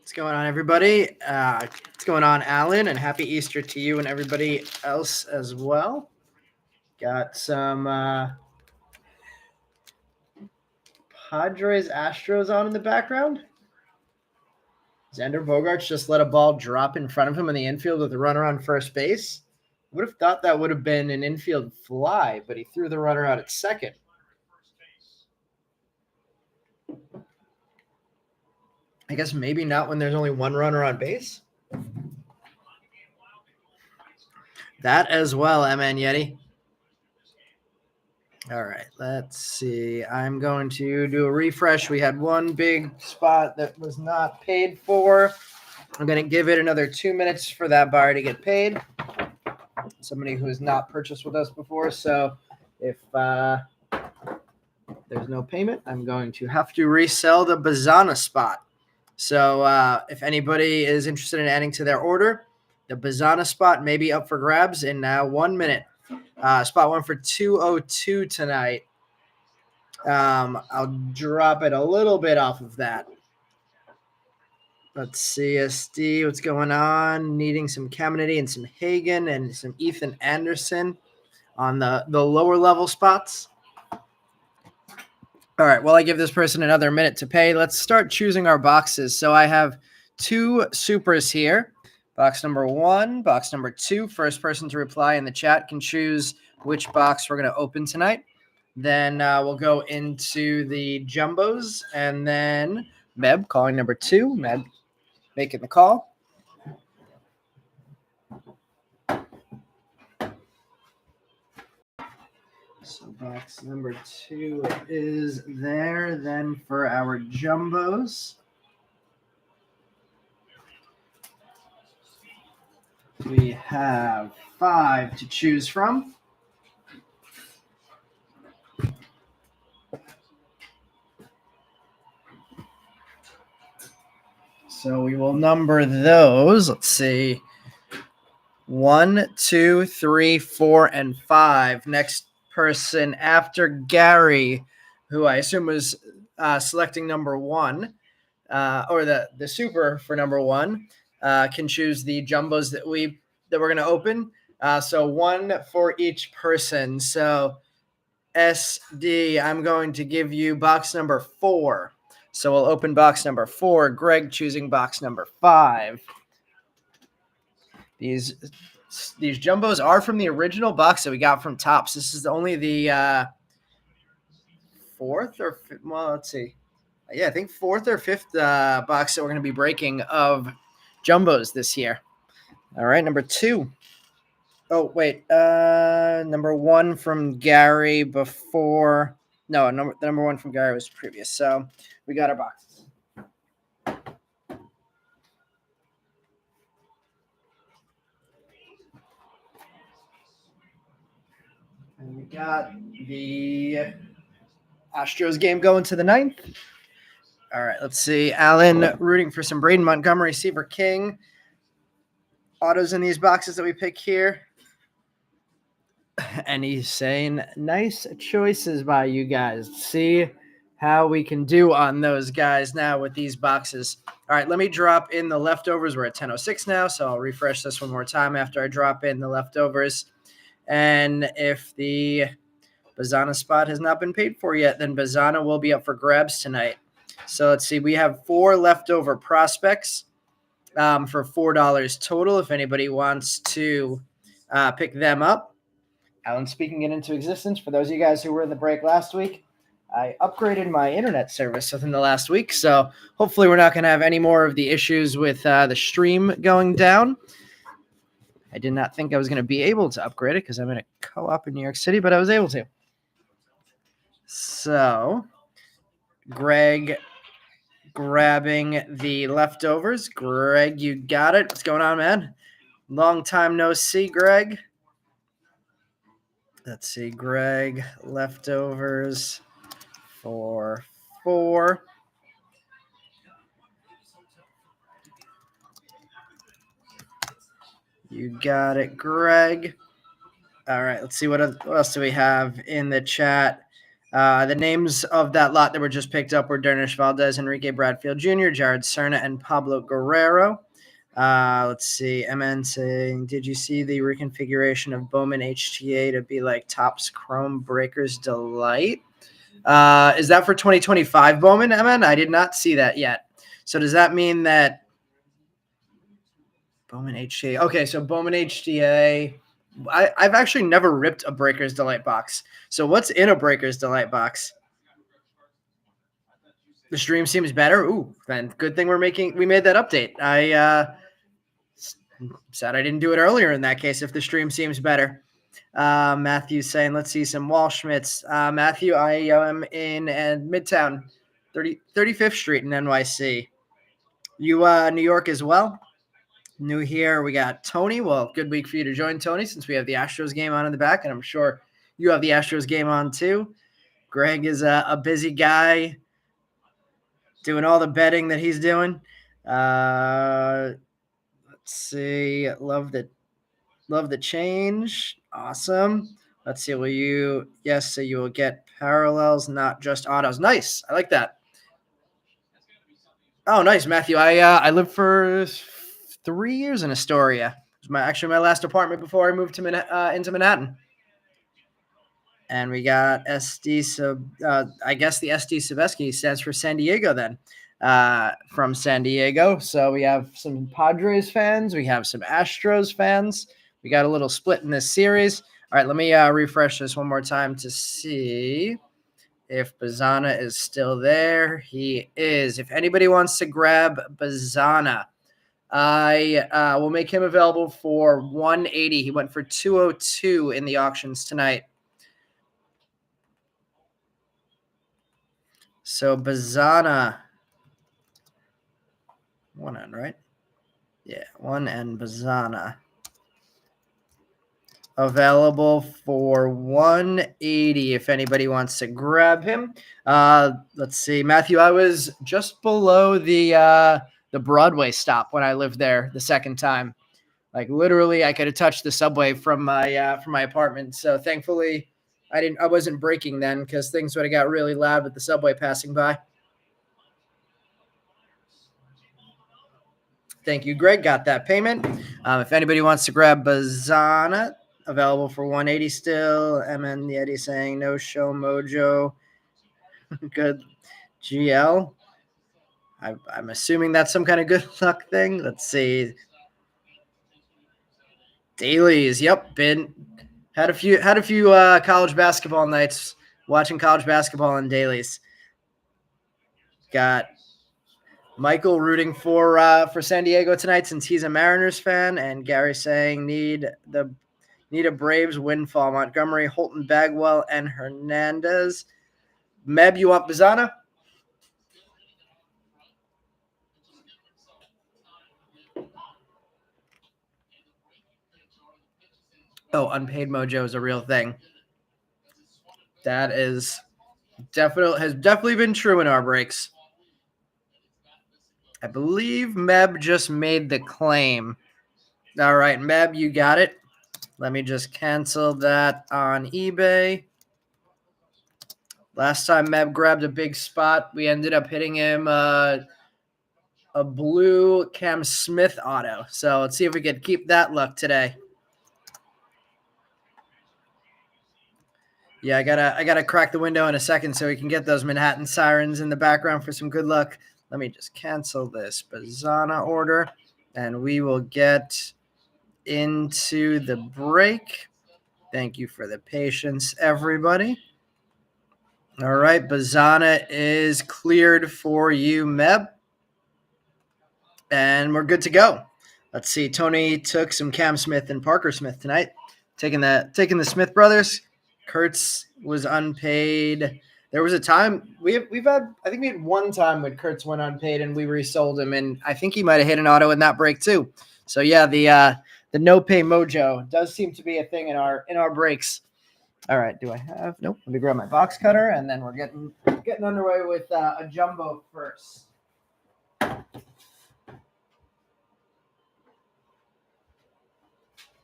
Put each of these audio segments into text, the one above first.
What's going on, everybody? What's going on, Alan? And happy Easter to you and everybody else as well. Got some Padres Astros on in the background. Xander Bogaerts just let a ball drop in front of him in the infield with a runner on first base. Would have thought that would have been an infield fly, but he threw the runner out at second. I guess maybe not when there's only one runner on base. That as well, MN Yeti. All right, let's see. I'm going to do a refresh. We had one big spot that was not paid for. I'm going to give it another 2 minutes for that buyer to get paid. Somebody who has not purchased with us before. So if there's no payment, I'm going to have to resell the Bazana spot. So if anybody is interested in adding to their order, the Bazana spot may be up for grabs in 1 minute. Spot one for 202 tonight. I'll drop it a little bit off of that. Let's see, SD, what's going on? Needing some Caminiti and some Hagen and some Ethan Anderson on the lower level spots. All right, well, I give this person another minute to pay. Let's start choosing our boxes. So I have two supers here. Box number 1, box number 2. First person to reply in the chat can choose which box we're going to open tonight. Then we'll go into the jumbos, and then Meb calling number 2. Meb making the call. So box number 2 is there. Then for our jumbos, we have 5 to choose from. So we will number those. Let's see. 1, 2, 3, 4, and 5. Next person after Gary, who I assume was selecting number 1, or the super for number 1, can choose the jumbos that we're going to open. So 1 for each person. So SD, I'm going to give you box number 4. So we'll open box number 4. Greg choosing box number 5. These jumbos are from the original box that we got from Topps. This is only the fourth or fifth, well, let's see. Yeah, I think 4th or 5th box that we're going to be breaking of jumbos this year. All right, number 2. Oh, wait. Number 1 from Gary before. No, the number 1 from Gary was previous. So we got our boxes. And we got the Astros game going to the 9th. All right, let's see. Alan rooting for some Braden Montgomery, Seaver King. Autos in these boxes that we pick here. And he's saying, nice choices by you guys. See how we can do on those guys now with these boxes. All right, let me drop in the leftovers. We're at 10:06 now, so I'll refresh this one more time after I drop in the leftovers. And if the Bazana spot has not been paid for yet, then Bazana will be up for grabs tonight. So let's see. We have 4 leftover prospects for $4 total if anybody wants to pick them up. Alan speaking it into existence. For those of you guys who were in the break last week, I upgraded my internet service within the last week. So hopefully we're not going to have any more of the issues with the stream going down. I did not think I was going to be able to upgrade it because I'm in a co-op in New York City, but I was able to. So Greg grabbing the leftovers. Greg, you got it. What's going on, man? Long time no see, Greg. Let's see, Greg, leftovers for 4. You got it, Greg. All right, let's see what else do we have in the chat. The names of that lot that were just picked up were Dernish Valdez, Enrique Bradfield Jr., Jared Serna, and Pablo Guerrero. Let's see. MN saying, did you see the reconfiguration of Bowman HTA to be like Topps Chrome Breakers Delight? Is that for 2025 Bowman, MN? I did not see that yet. So does that mean that Bowman HTA? Okay, so Bowman HTA. I've actually never ripped a Breakers Delight box. So what's in a Breakers Delight box? The stream seems better. Ooh, then good thing we made that update. I sad I didn't do it earlier in that case if the stream seems better. Matthew's saying, let's see some Wall Schmitz. Matthew, I am in Midtown, 35th Street in NYC. You New York as well? New here. We got Tony. Well, good week for you to join, Tony, since we have the Astros game on in the back, and I'm sure you have the Astros game on too. Greg is a busy guy doing all the betting that he's doing. Let's see. Love the change. Awesome. Let's see. Will you? Yes. So you will get parallels, not just autos. Nice. I like that. Oh, nice, Matthew. I lived for 3 years in Astoria. It was my last apartment before I moved to into Manhattan. And we got SD. So I guess the SD Sabeski stands for San Diego then. From San Diego. So we have some Padres fans. We have some Astros fans. We got a little split in this series. All right, let me refresh this one more time to see if Bazana is still there. He is. If anybody wants to grab Bazana, I will make him available for 180. He went for 202 in the auctions tonight. So Bazana, 1N, right? Yeah, 1N Bazana. Available for 180 if anybody wants to grab him. Let's see, Matthew. I was just below the Broadway stop when I lived there the second time. Like literally, I could have touched the subway from my apartment. So thankfully, I wasn't braking then because things would have got really loud with the subway passing by. Thank you, Greg. Got that payment. If anybody wants to grab Bazana, available for 180 still. MN Yeti saying no show mojo. Good GL. I'm assuming that's some kind of good luck thing. Let's see. Dailies. Yep. Had a few college basketball nights watching college basketball in dailies. Got Michael rooting for San Diego tonight since he's a Mariners fan, and Gary saying need a Braves windfall. Montgomery, Holton, Bagwell, and Hernandez. Meb, you want Bazana? Oh, unpaid mojo is a real thing. That has definitely been true in our breaks. I believe Meb just made the claim. All right, Meb, you got it. Let me just cancel that on eBay. Last time Meb grabbed a big spot, we ended up hitting him a blue Cam Smith auto. So let's see if we could keep that luck today. Yeah, I gotta crack the window in a second so we can get those Manhattan sirens in the background for some good luck. Let me just cancel this Bazana order, and we will get into the break. Thank you for the patience, everybody. All right, Bazana is cleared for you, Meb. And we're good to go. Let's see. Tony took some Cam Smith and Parker Smith tonight. Taking the Smith brothers. Kurtz was unpaid. There was a time we've had. I think we had one time when Kurtz went unpaid and we resold him, and I think he might have hit an auto in that break too. So yeah, the no pay mojo does seem to be a thing in our breaks. All right, do I have? Nope. Let me grab my box cutter, and then we're getting underway with a jumbo first.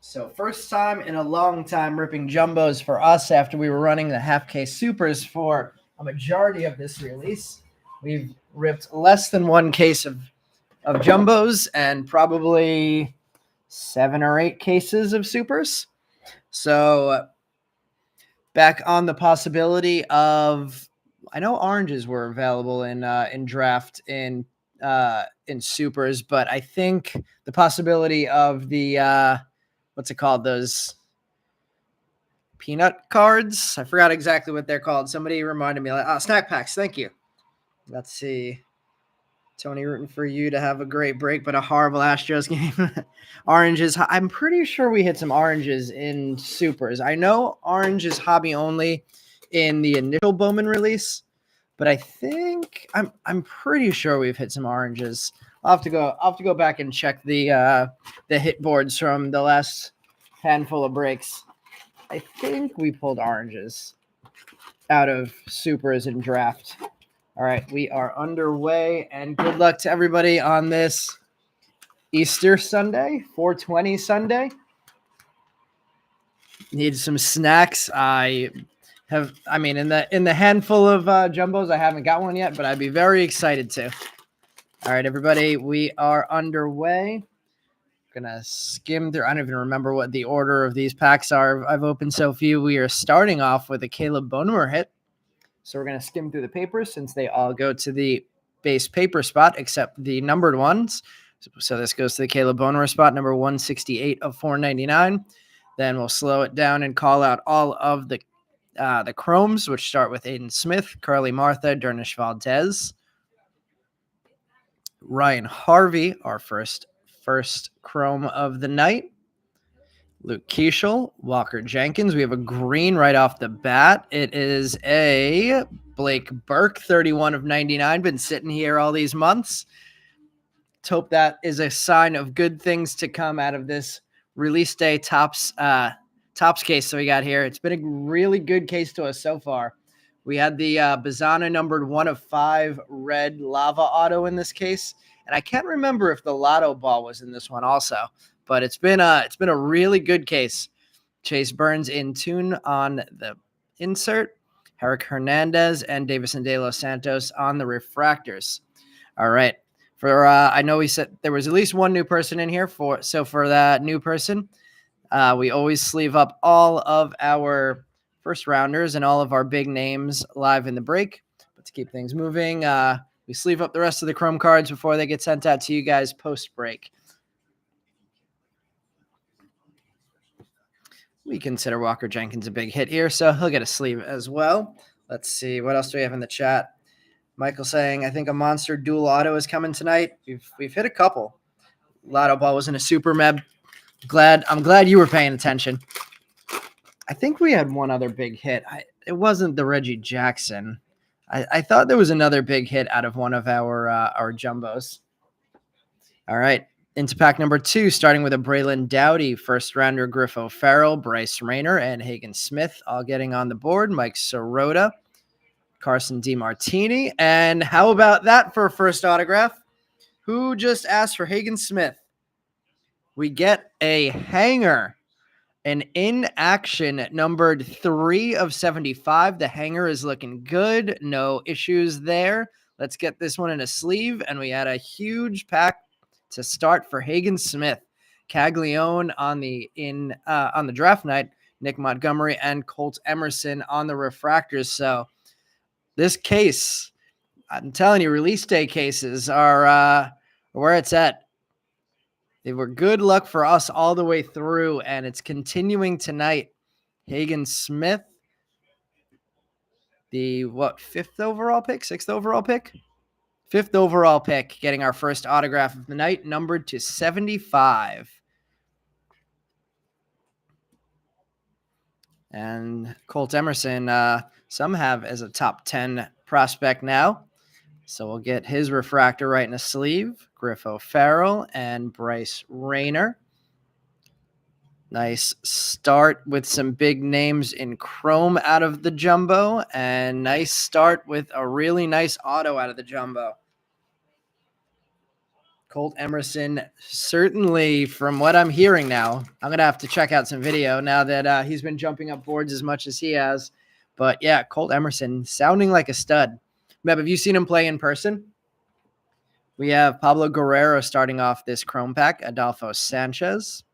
So first time in a long time ripping jumbos for us after we were running the half case supers for a majority of this release. We've ripped less than one case of jumbos and probably 7 or 8 cases of supers. So back on the possibility of, I know oranges were available in draft in supers, but I think the possibility of the what's it called, those peanut cards, I forgot exactly what they're called. Somebody reminded me, like, snack packs. Thank you. Let's see. Tony, rooting for you to have a great break, but a horrible Astros game. Oranges. I'm pretty sure we hit some oranges in supers. I know orange is hobby only in the initial Bowman release, but I think I'm pretty sure we've hit some oranges. I'll have to go back and check the hit boards from the last handful of breaks. I think we pulled oranges out of supers and draft. All right, we are underway, and good luck to everybody on this Easter Sunday, 420 Sunday. Need some snacks. In the handful of jumbos, I haven't got one yet, but I'd be very excited to. All right, everybody, we are underway. Gonna skim through. I don't even remember what the order of these packs are. I've opened so few. We are starting off with a Caleb Bowman hit. So we're going to skim through the papers since they all go to the base paper spot, except the numbered ones. So this goes to the Caleb Bowman spot, number 168 of 499. Then we'll slow it down and call out all of the chromes, which start with Aiden Smith, Carly Martha, Dernish Valdez, Ryan Harvey, our first chrome of the night. Luke Keeschel, Walker Jenkins. We have a green right off the bat. It is a Blake Burke, 31 of 99. Been sitting here all these months. Let's hope that is a sign of good things to come out of this release day tops case that we got here. It's been a really good case to us so far. We had the Bazana numbered 1 of 5 red lava auto in this case. And I can't remember if the lotto ball was in this one also. But it's been a really good case. Chase Burns in tune on the insert, Herrick Hernandez and Davison De Los Santos on the refractors. All right. For I know we said there was at least one new person in here. For that new person, we always sleeve up all of our first rounders and all of our big names live in the break. But to keep things moving, we sleeve up the rest of the Chrome cards before they get sent out to you guys post break. We consider Walker Jenkins a big hit here, so he'll get a sleeve as well. Let's see. What else do we have in the chat? Michael saying, I think a monster dual auto is coming tonight. We've hit a couple. Lotto ball was in a super meb. I'm glad you were paying attention. I think we had one other big hit. It wasn't the Reggie Jackson. I thought there was another big hit out of one of our jumbos. All right. Into pack number 2, starting with a Braylon Dowdy, first rounder Griffo Farrell, Bryce Rayner, and Hagen Smith all getting on the board. Mike Sirota, Carson DiMartini. And how about that for a first autograph? Who just asked for Hagen Smith? We get a hanger, an in action numbered 3 of 75. The hanger is looking good. No issues there. Let's get this one in a sleeve. And we had a huge pack to start for Hagen Smith, Caglione on the draft night, Nick Montgomery and Colt Emerson on the refractors. So this case, I'm telling you, release day cases are where it's at. They were good luck for us all the way through, and it's continuing tonight. Hagen Smith, the 5th overall pick, 6th overall pick? 5th overall pick, getting our first autograph of the night, numbered to 75. And Colt Emerson, some have as a top 10 prospect now. So we'll get his refractor right in a sleeve. Griffo Farrell and Bryce Rayner. Nice start with some big names in Chrome out of the jumbo. And nice start with a really nice auto out of the jumbo. Colt Emerson, certainly from what I'm hearing now, I'm going to have to check out some video now that he's been jumping up boards as much as he has. But yeah, Colt Emerson sounding like a stud. Meb, have you seen him play in person? We have Pablo Guerrero starting off this Chrome pack, Adolfo Sanchez,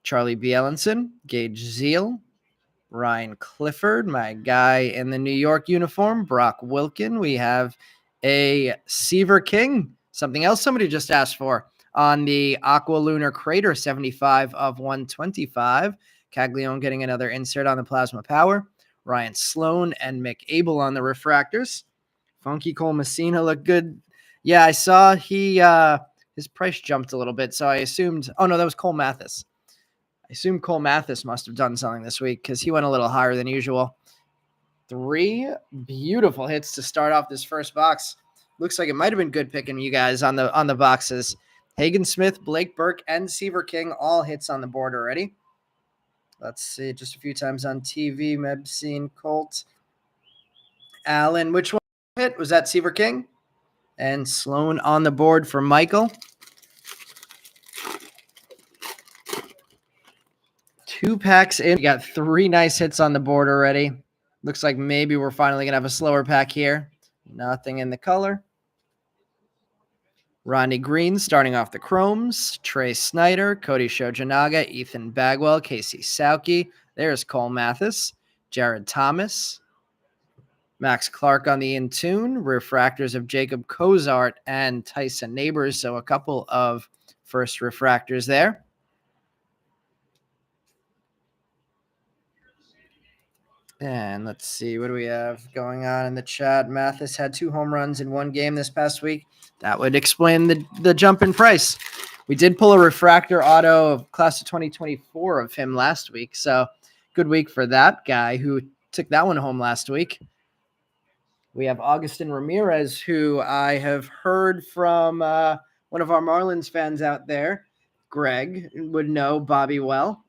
Charlie Bielenson, Gage Zeal, Ryan Clifford, my guy in the New York uniform, Brock Wilkin. We have a Seaver King, something else somebody just asked for, on the Aqua Lunar Crater, 75 of 125. Caglione getting another insert on the Plasma Power. Ryan Sloan and Mick Abel on the refractors. Funky Cole Messina looked good. Yeah, I saw his price jumped a little bit, so I assumed, oh no, that was Cole Mathis. I assume Cole Mathis must have done something this week because he went a little higher than usual. 3 beautiful hits to start off this first box. Looks like it might have been good picking you guys on the boxes. Hagen Smith, Blake Burke, and Seaver King, all hits on the board already. Let's see, just a few times on TV. Mebsine, Colt, Allen. Which one hit? Was that Seaver King? And Sloan on the board for Michael. 2 packs in. We got 3 nice hits on the board already. Looks like maybe we're finally going to have a slower pack here. Nothing in the color. Ronnie Green starting off the Chromes. Trey Snyder, Cody Shojanaga, Ethan Bagwell, Casey Sauke. There's Cole Mathis, Jared Thomas, Max Clark on the in-tune. Refractors of Jacob Cozart and Tyson Neighbors. So a couple of first refractors there. And let's see, what do we have going on in the chat? Mathis had 2 home runs in 1 game this past week. That would explain the jump in price. We did pull a refractor auto of class of 2024 of him last week. So good week for that guy who took that one home last week. We have Augustin Ramirez, who I have heard from one of our Marlins fans out there. Greg would know Bobby well.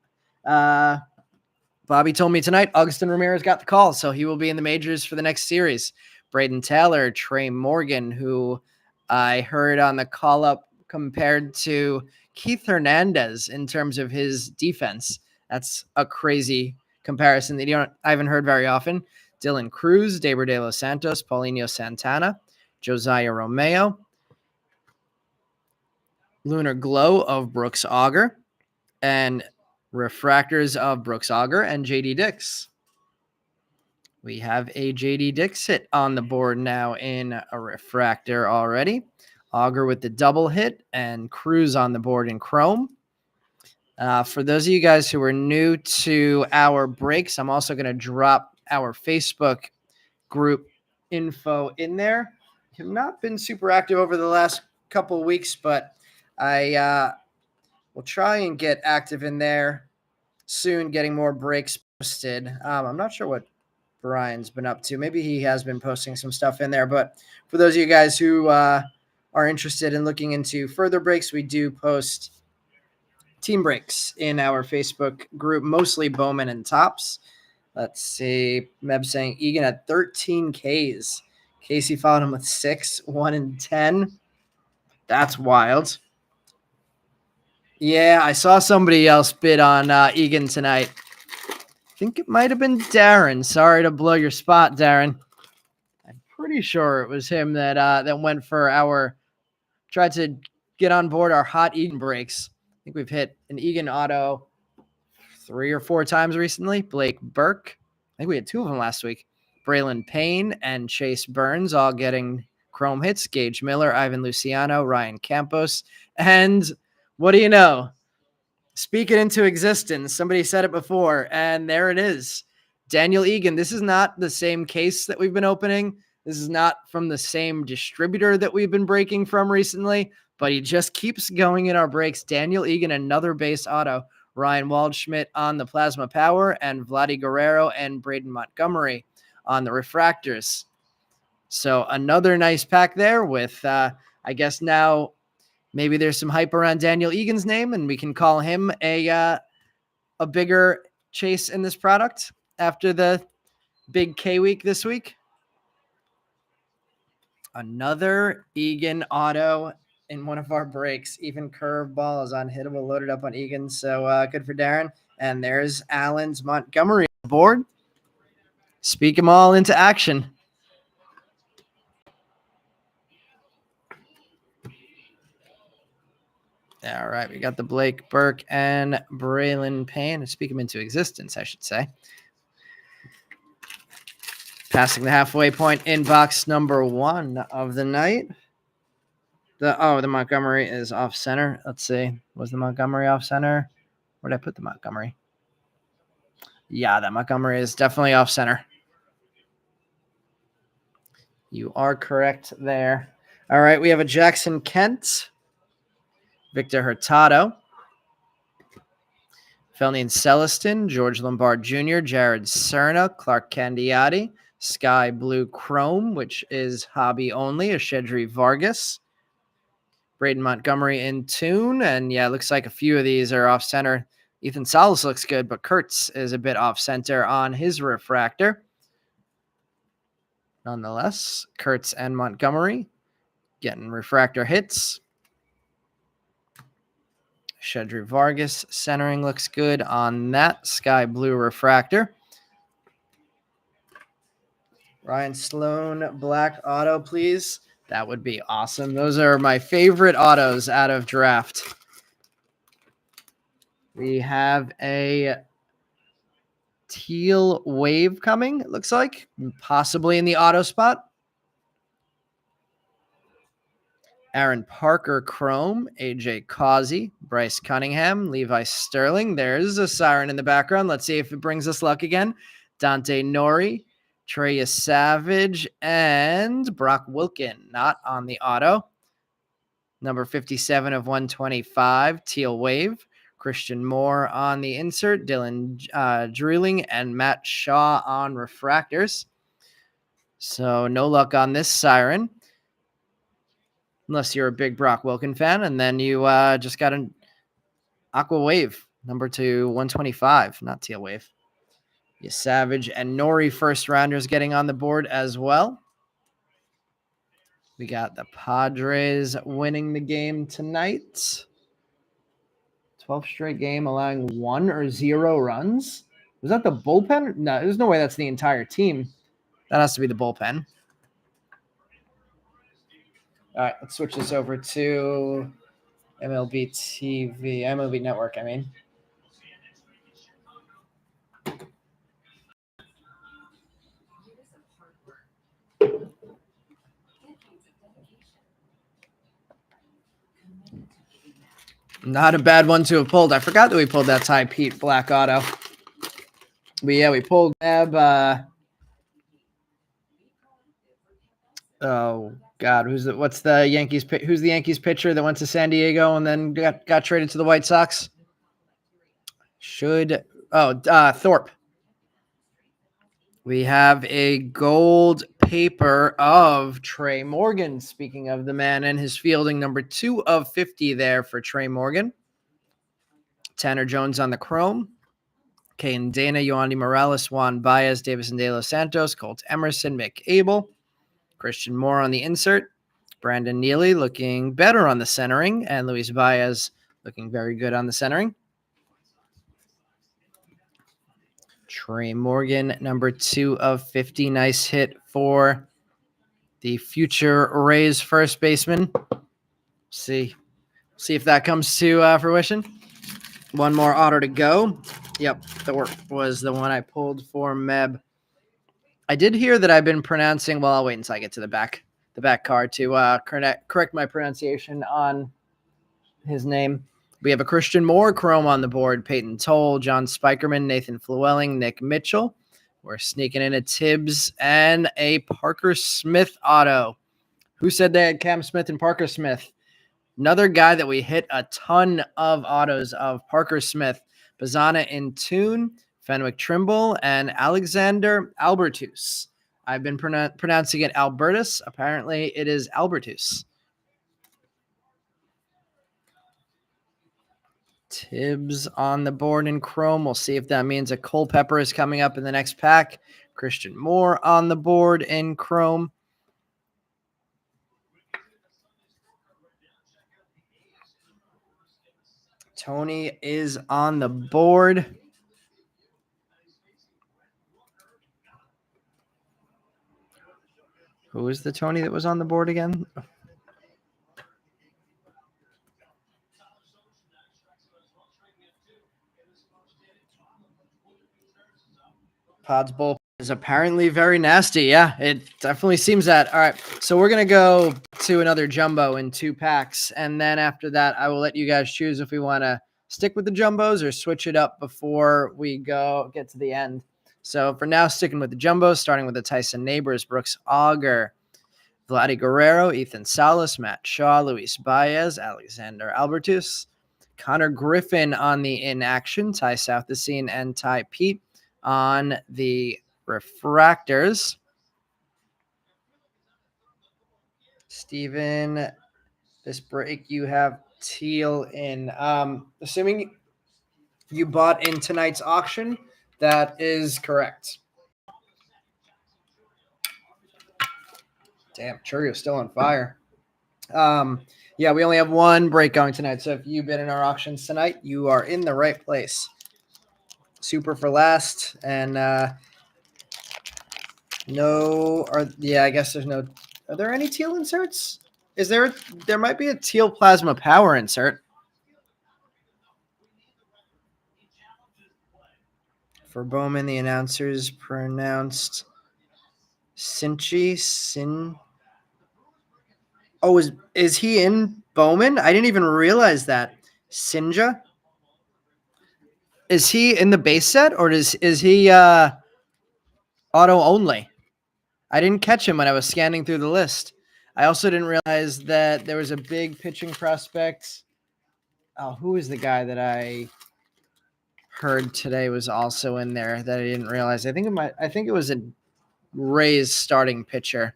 Bobby told me tonight Augustin Ramirez got the call, so he will be in the majors for the next series. Braden Taylor, Trey Morgan, who I heard on the call-up compared to Keith Hernandez in terms of his defense. That's a crazy comparison that I haven't heard very often. Dylan Cruz, David De Los Santos, Paulinho Santana, Josiah Romeo, Lunar Glow of Brooks Auger, and refractors of Brooks Auger and JD Dix. We have a JD Dix hit on the board now in a refractor already. Auger with the double hit and Cruz on the board in Chrome. For those of you guys who are new to our breaks, I'm also going to drop our Facebook group info in there. Have not been super active over the last couple of weeks, but I will try and get active in there soon, getting more breaks posted. I'm not sure what Brian's been up to. Maybe he has been posting some stuff in there, but for those of you guys who are interested in looking into further breaks, we do post team breaks in our Facebook group, mostly Bowman and Tops. Let's see. Meb saying Egan at 13 Ks. Casey followed him with 6, 1 and 10. That's wild. Yeah, I saw somebody else bid on Egan tonight. I think it might have been Darren. Sorry to blow your spot, Darren. I'm pretty sure it was him that went for tried to get on board our hot Egan breaks. I think we've hit an Egan auto 3 or 4 times recently. Blake Burke. I think we had 2 of them last week. Braylon Payne and Chase Burns all getting Chrome hits. Gage Miller, Ivan Luciano, Ryan Campos. And what do you know? Speak it into existence. Somebody said it before, and there it is. Daniel Egan. This is not the same case that we've been opening. This is not from the same distributor that we've been breaking from recently, but he just keeps going in our breaks. Daniel Egan, another base auto. Ryan Waldschmidt on the Plasma Power, and Vladdy Guerrero and Braden Montgomery on the refractors. So another nice pack there with, I guess now maybe there's some hype around Daniel Egan's name, and we can call him a bigger chase in this product after the big K week this week. Another Egan auto in one of our breaks. Even curveball is unhittable, loaded up on Egan. So good for Darren. And there's Allen's Montgomery board. Speak them all into action. All right, we got the Blake Burke and Braylon Payne. Speak them into existence, I should say. Passing the halfway point in box number 1 of the night. The Montgomery is off center. Let's see. Was the Montgomery off center? Where did I put the Montgomery? Yeah, that Montgomery is definitely off center. You are correct there. All right, we have a Jackson Kent, Victor Hurtado, Felnian Celestin, George Lombard Jr., Jared Cerna, Clark Candiati, Sky Blue Chrome, which is hobby only, a Shedry Vargas, Braden Montgomery in tune, and yeah, it looks like a few of these are off center. Ethan Salas looks good, but Kurtz is a bit off center on his refractor. Nonetheless, Kurtz and Montgomery getting refractor hits. Shedry Vargas centering looks good on that sky blue refractor. Ryan Sloan, black auto, please. That would be awesome. Those are my favorite autos out of draft. We have a teal wave coming, it looks like, possibly in the auto spot. Aaron Parker Chrome, AJ Causey, Bryce Cunningham, Levi Sterling. There's a siren in the background. Let's see if it brings us luck again. Dante Nori, Treya Savage, and Brock Wilkin, not on the auto. Number 57 of 125, Teal Wave. Christian Moore on the insert, Dylan Drilling, and Matt Shaw on refractors. So no luck on this siren. Unless you're a big Brock Wilkin fan, and then you just got an Aqua Wave, number 2, 125, not Teal Wave. You Savage and Nori first rounders getting on the board as well. We got the Padres winning the game tonight. 12th straight game, allowing 1 or 0 runs. Was that the bullpen? No, there's no way that's the entire team. That has to be the bullpen. All right, let's switch this over to MLB TV, MLB Network, I mean. Not a bad one to have pulled. I forgot that we pulled that Ty Pete black auto. We pulled Ab. Oh God, who's the Yankees pitcher that went to San Diego and then got traded to the White Sox? Thorpe. We have a gold paper of Trey Morgan. Speaking of the man and his fielding, number 2 of 50 there for Trey Morgan. Tanner Jones on the chrome. Kane Dana, Yoandy Morales, Juan Baez, Davison De Los Santos, Colt Emerson, Mick Abel. Christian Moore on the insert. Brandon Neely looking better on the centering. And Luis Baez looking very good on the centering. Trey Morgan, number 2 of 50. Nice hit for the future Rays first baseman. See if that comes to fruition. One more auto to go. Yep, Thorpe was the one I pulled for Meb. I did hear that I've been pronouncing. Well, I'll wait until I get to the back card to correct my pronunciation on his name. We have a Christian Moore chrome on the board. Peyton Toll, John Spikerman, Nathan Flewelling, Nick Mitchell. We're sneaking in a Tibbs and a Parker Smith auto. Who said they had Cam Smith and Parker Smith? Another guy that we hit a ton of autos of, Parker Smith. Bazana in tune, Fenwick Trimble, and Alexander Albertus. I've been pronouncing it Albertus. Apparently, it is Albertus. Tibbs on the board in chrome. We'll see if that means a Culpepper is coming up in the next pack. Christian Moore on the board in chrome. Tony is on the board. Who is the Tony that was on the board again? Pod's bull is apparently very nasty. Yeah, it definitely seems that. All right, so we're going to go to another jumbo in 2 packs. And then after that, I will let you guys choose if we want to stick with the jumbos or switch it up before we get to the end. So for now, sticking with the jumbos, starting with the Tyson Neighbors, Brooks Auger, Vladdy Guerrero, Ethan Salas, Matt Shaw, Luis Baez, Alexander Albertus, Connor Griffin on the inaction, Ty Southesine and Ty Pete on the refractors. Steven, this break you have teal in. Assuming you bought in tonight's auction, that is correct. Damn, Churio's still on fire. Yeah, we only have one break going tonight. So if you bid in our auctions tonight, you are in the right place. Super for last, and I guess there's no. Are there any teal inserts? There might be a teal plasma power insert. For Bowman, the announcers pronounced Sin. Oh, is he in Bowman? I didn't even realize that. Sinja? Is he in the base set or is he auto only? I didn't catch him when I was scanning through the list. I also didn't realize that there was a big pitching prospect. Oh, who is the guy that I heard today was also in there that I didn't realize? I think it was a Rays starting pitcher.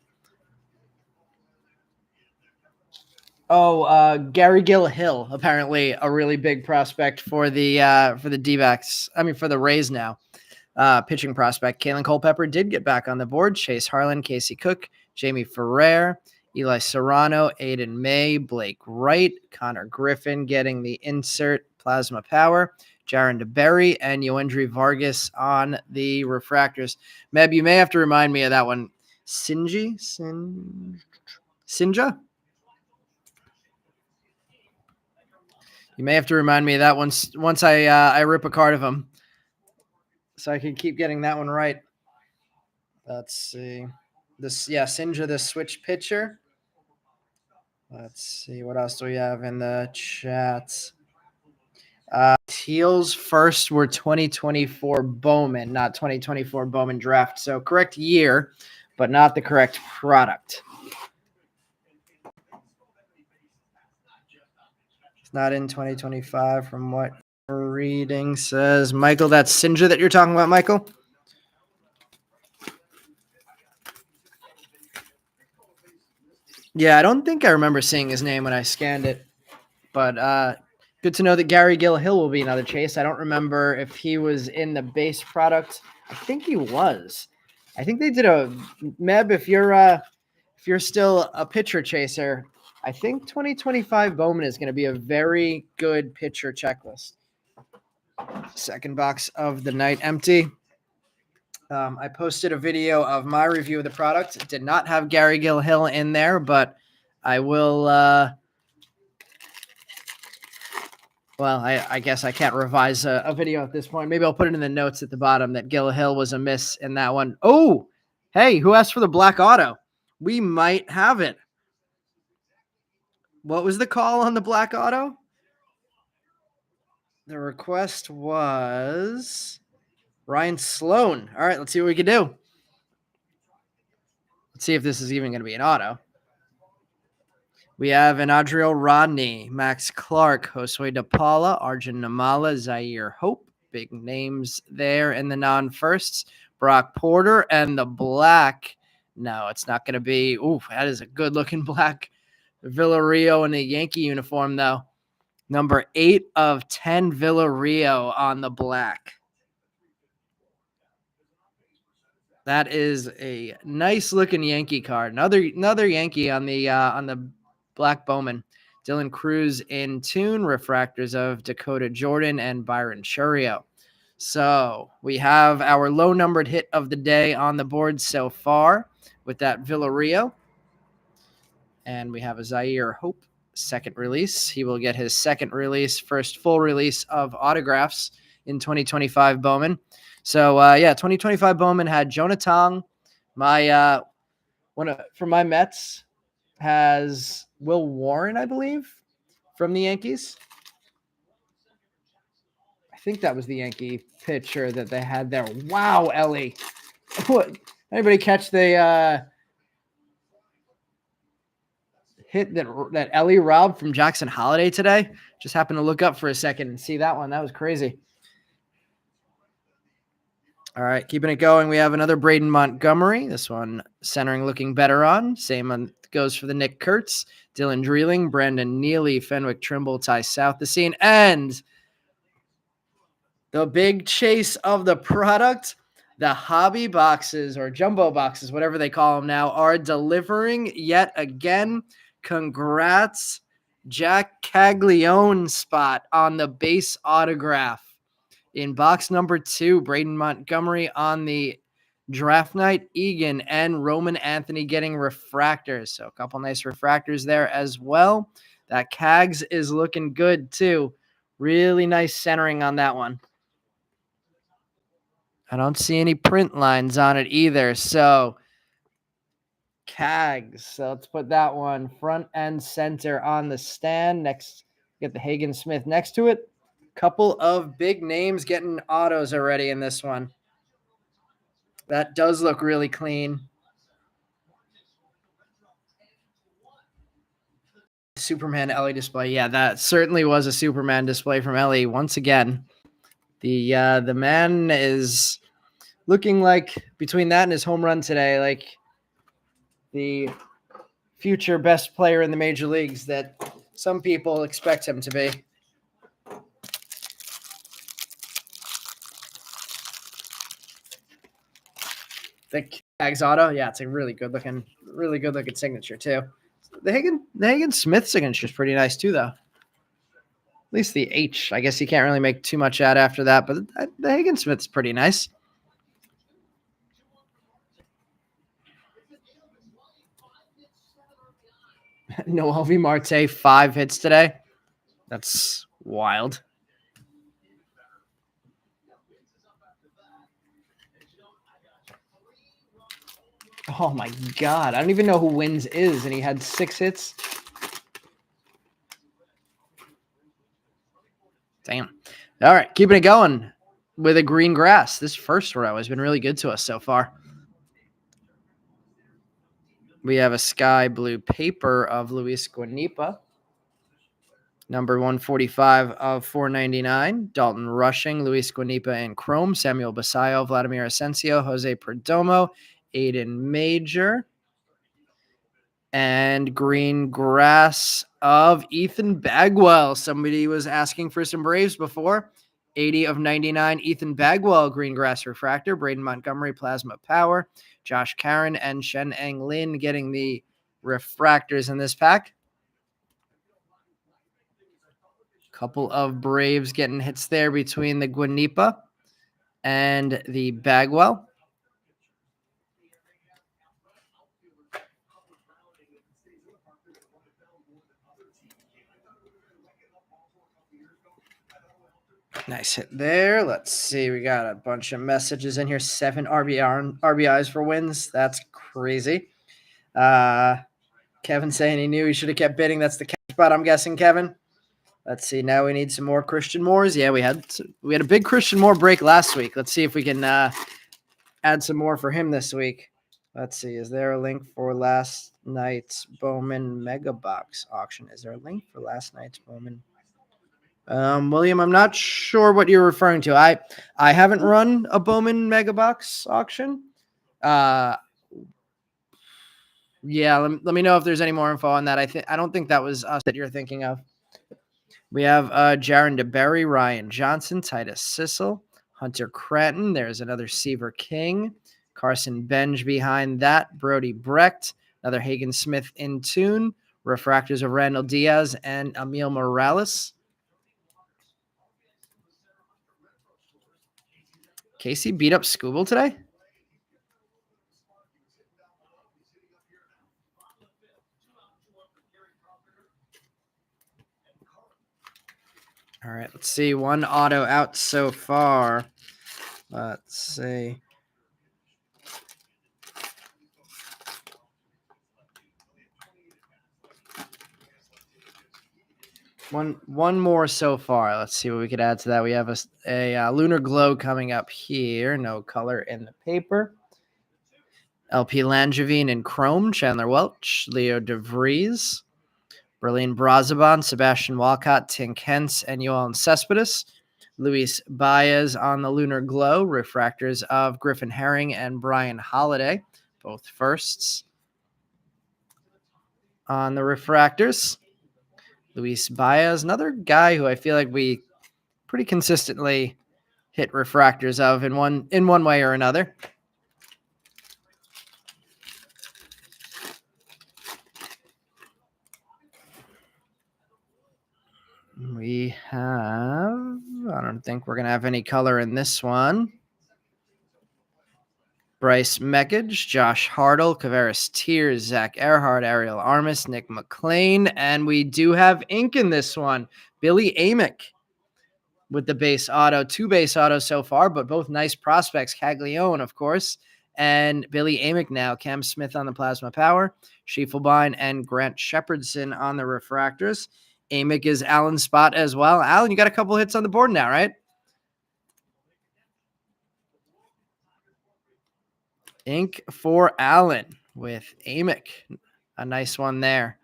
Oh, Gary Gill Hill, apparently a really big prospect for the D-backs. I mean, for the Rays now. Pitching prospect. Kalen Culpepper did get back on the board. Chase Harlan, Casey Cook, Jamie Ferrer, Eli Serrano, Aiden May, Blake Wright, Connor Griffin getting the insert plasma power, Jaron DeBerry, and Yoendry Vargas on the refractors. Meb, you may have to remind me of that one. Sinja? You may have to remind me of that once I rip a card of him, so I can keep getting that one right. Let's see. Sinja, the switch pitcher. Let's see. What else do we have in the chats? Teal's first were 2024 Bowman, not 2024 Bowman draft. So correct year, but not the correct product. It's not in 2025 from what reading says. Michael, that's Sinja that you're talking about, Michael? Yeah, I don't think I remember seeing his name when I scanned it, but good to know that Gary Gill Hill will be another chase. I don't remember if he was in the base product. I think he was. I think they did a Meb. If you're still a pitcher chaser, I think 2025 Bowman is going to be a very good pitcher checklist. Second box of the night empty. I posted a video of my review of the product. It did not have Gary Gill Hill in there, but I will. I guess I can't revise a video at this point. Maybe I'll put it in the notes at the bottom that Gill Hill was a miss in that one. Oh, hey, who asked for the black auto? We might have it. What was the call on the black auto? The request was Ryan Sloan. All right, let's see what we can do. Let's see if this is even going to be an auto. We have an Adriel Rodney, Max Clark, Josue De Paula, Arjun Namala, Zaire Hope. Big names there in the non-firsts. Brock Porter and the black. No, it's not going to be. Ooh, that is a good-looking black Villarreal in a Yankee uniform, though. Number 8 of 10 Villarreal on the black. That is a nice-looking Yankee card. Another Yankee on the black Bowman. Dylan Cruz in tune, refractors of Dakota Jordan and Byron Churio. So we have our low-numbered hit of the day on the board so far with that Villarreal. And we have a Zaire Hope second release. He will get his second release, first full release of autographs in 2025 Bowman. So, 2025 Bowman had Jonah Tong. My from my Mets has Will Warren, I believe, from the Yankees. I think that was the Yankee pitcher that they had there. Wow, Ellie. Anybody catch the hit that Ellie robbed from Jackson Holiday today? Just happened to look up for a second and see that one. That was crazy. All right, keeping it going. We have another Braden Montgomery. This one centering looking better on. Same one goes for the Nick Kurtz, Dylan Dreeling, Brandon Neely, Fenwick Trimble, Ty South the scene, and the big chase of the product. The hobby boxes or jumbo boxes, whatever they call them now, are delivering yet again. Congrats, Jack Caglione spot on the base autograph. In box number 2, Braden Montgomery on the draft night, Egan and Roman Anthony getting refractors. So a couple nice refractors there as well. That Cags is looking good too. Really nice centering on that one. I don't see any print lines on it either. So Cags. So let's put that one front and center on the stand. Next, get the Hagen Smith next to it. Couple of big names getting autos already in this one. That does look really clean. Superman Ellie display. Yeah, that certainly was a Superman display from Ellie once again. The man is looking like, between that and his home run today, like the future best player in the major leagues that some people expect him to be. The Cags auto, yeah, it's a really good looking signature too. The Hagen Smith signature is pretty nice too, though. At least the H. I guess you can't really make too much out after that, but the Hagen Smith's pretty nice. Noel V. Marte, 5 hits today. That's wild. Oh my God. I don't even know who Wins is, and he had 6 hits. Damn. All right, keeping it going with a green grass. This first row has been really good to us so far. We have a sky blue paper of Luis Guanipa. Number 145 of 499. Dalton Rushing, Luis Guanipa in chrome. Samuel Basayo, Vladimir Asensio, Jose Perdomo, Aiden Major. And green grass of Ethan Bagwell. Somebody was asking for some Braves before. 80 of 99, Ethan Bagwell, green grass refractor. Braden Montgomery, plasma power. Josh Caron and Shen Eng Lin getting the refractors in this pack. Couple of Braves getting hits there between the Guanipa and the Bagwell. Nice hit there. Let's see. We got a bunch of messages in here. 7 RBIs for Wins. That's crazy. Kevin saying he knew he should have kept bidding. That's the catch spot, I'm guessing, Kevin. Let's see. Now we need some more Christian Moores. Yeah, we had a big Christian Moore break last week. Let's see if we can add some more for him this week. Let's see. Is there a link for last night's Bowman Mega Box auction? Is there a link for last night's Bowman? William, I'm not sure what you're referring to. I haven't run a Bowman Mega Box auction. Yeah, let me know if there's any more info on that. I don't think that was us that you're thinking of. We have Jaron DeBerry, Ryan Johnson, Titus Sissel, Hunter Cranton. There's another Seaver King, Carson Benj behind that, Brody Brecht, another Hagen Smith in tune, refractors of Randall Diaz and Emil Morales. Casey beat up Scooble today? All right, let's see. One auto out so far. Let's see. One more so far. Let's see what we could add to that. We have a Lunar Glow coming up here. No color in the paper. LP Langevin in Chrome. Chandler Welch. Leo DeVries. Berlin Brazaban. Sebastian Walcott. Tink Hens. And Yoel Cespedes. Luis Baez on the Lunar Glow. Refractors of Griffin Herring and Brian Holiday. Both firsts. On the refractors. Luis Baez, another guy who I feel like we pretty consistently hit refractors of in one way or another. We have, I don't think we're going to have any color in this one. Bryce Meckage, Josh Hartle, Kavaris Tears, Zach Earhart, Ariel Armis, Nick McLean, and we do have ink in this one. Billy Amick with the base auto, 2 base autos so far, but both nice prospects. Caglione, of course, and Billy Amick now. Cam Smith on the Plasma Power, Schiefelbein and Grant Shepherdson on the refractors. Amick is Alan's spot as well. Alan, you got a couple hits on the board now, right? Ink for Allen with Amick. A nice one there.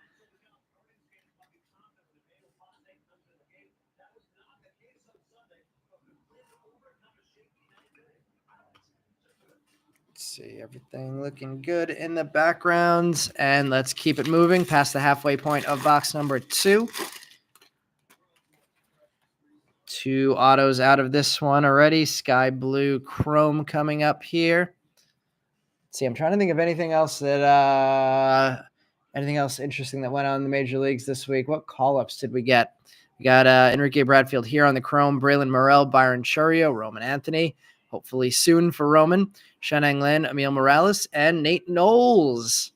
Let's see, everything looking good in the backgrounds. And let's keep it moving past the halfway point of box number 2. 2 autos out of this one already. Sky Blue Chrome coming up here. Let's see, I'm trying to think of anything else interesting that went on in the major leagues this week. What call-ups did we get? We got Enrique Bradfield here on the Chrome, Braylon Morrell, Byron Churio, Roman Anthony, hopefully soon for Roman, Shenang Lin, Emil Morales, and Nate Knowles.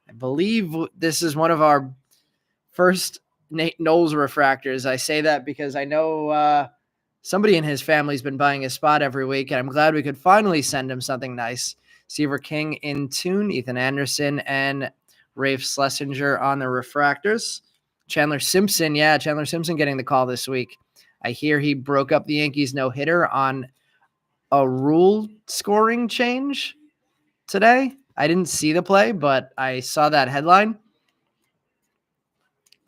I believe this is one of our first Nate Knowles refractors. I say that because I know somebody in his family's been buying his spot every week, and I'm glad we could finally send him something nice. Seaver King in tune, Ethan Anderson, and Rafe Schlesinger on the refractors. Chandler Simpson getting the call this week. I hear he broke up the Yankees no-hitter on a rule scoring change today. I didn't see the play, but I saw that headline.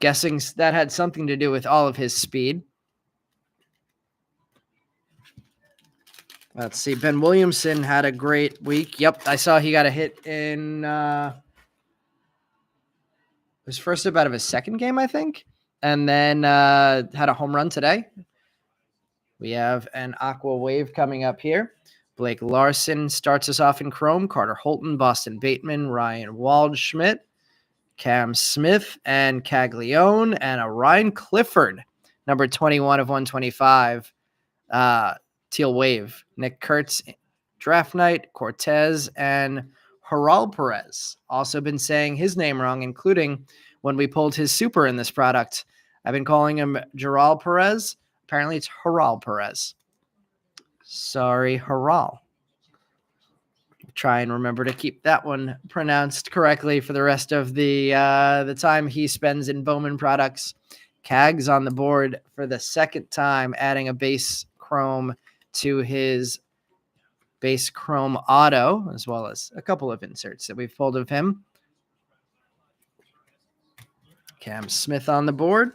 Guessing that had something to do with all of his speed. Let's see. Ben Williamson had a great week. Yep, I saw he got a hit in his first out of his second game, I think, and then had a home run today. We have an Aqua Wave coming up here. Blake Larson starts us off in Chrome. Carter Holton, Boston Bateman, Ryan Waldschmidt, Cam Smith, and Caglione, and a Ryan Clifford, number 21 of 125. Teal Wave, Nick Kurtz, Draft Night, Cortez, and Haral Perez. Also been saying his name wrong, including when we pulled his super in this product. I've been calling him Jaral Perez. Apparently it's Haral Perez. Sorry, Haral. Try and remember to keep that one pronounced correctly for the rest of the time he spends in Bowman products. Cags on the board for the second time, adding a base Chrome to his base Chrome auto, as well as a couple of inserts that we've pulled of him. Cam Smith on the board.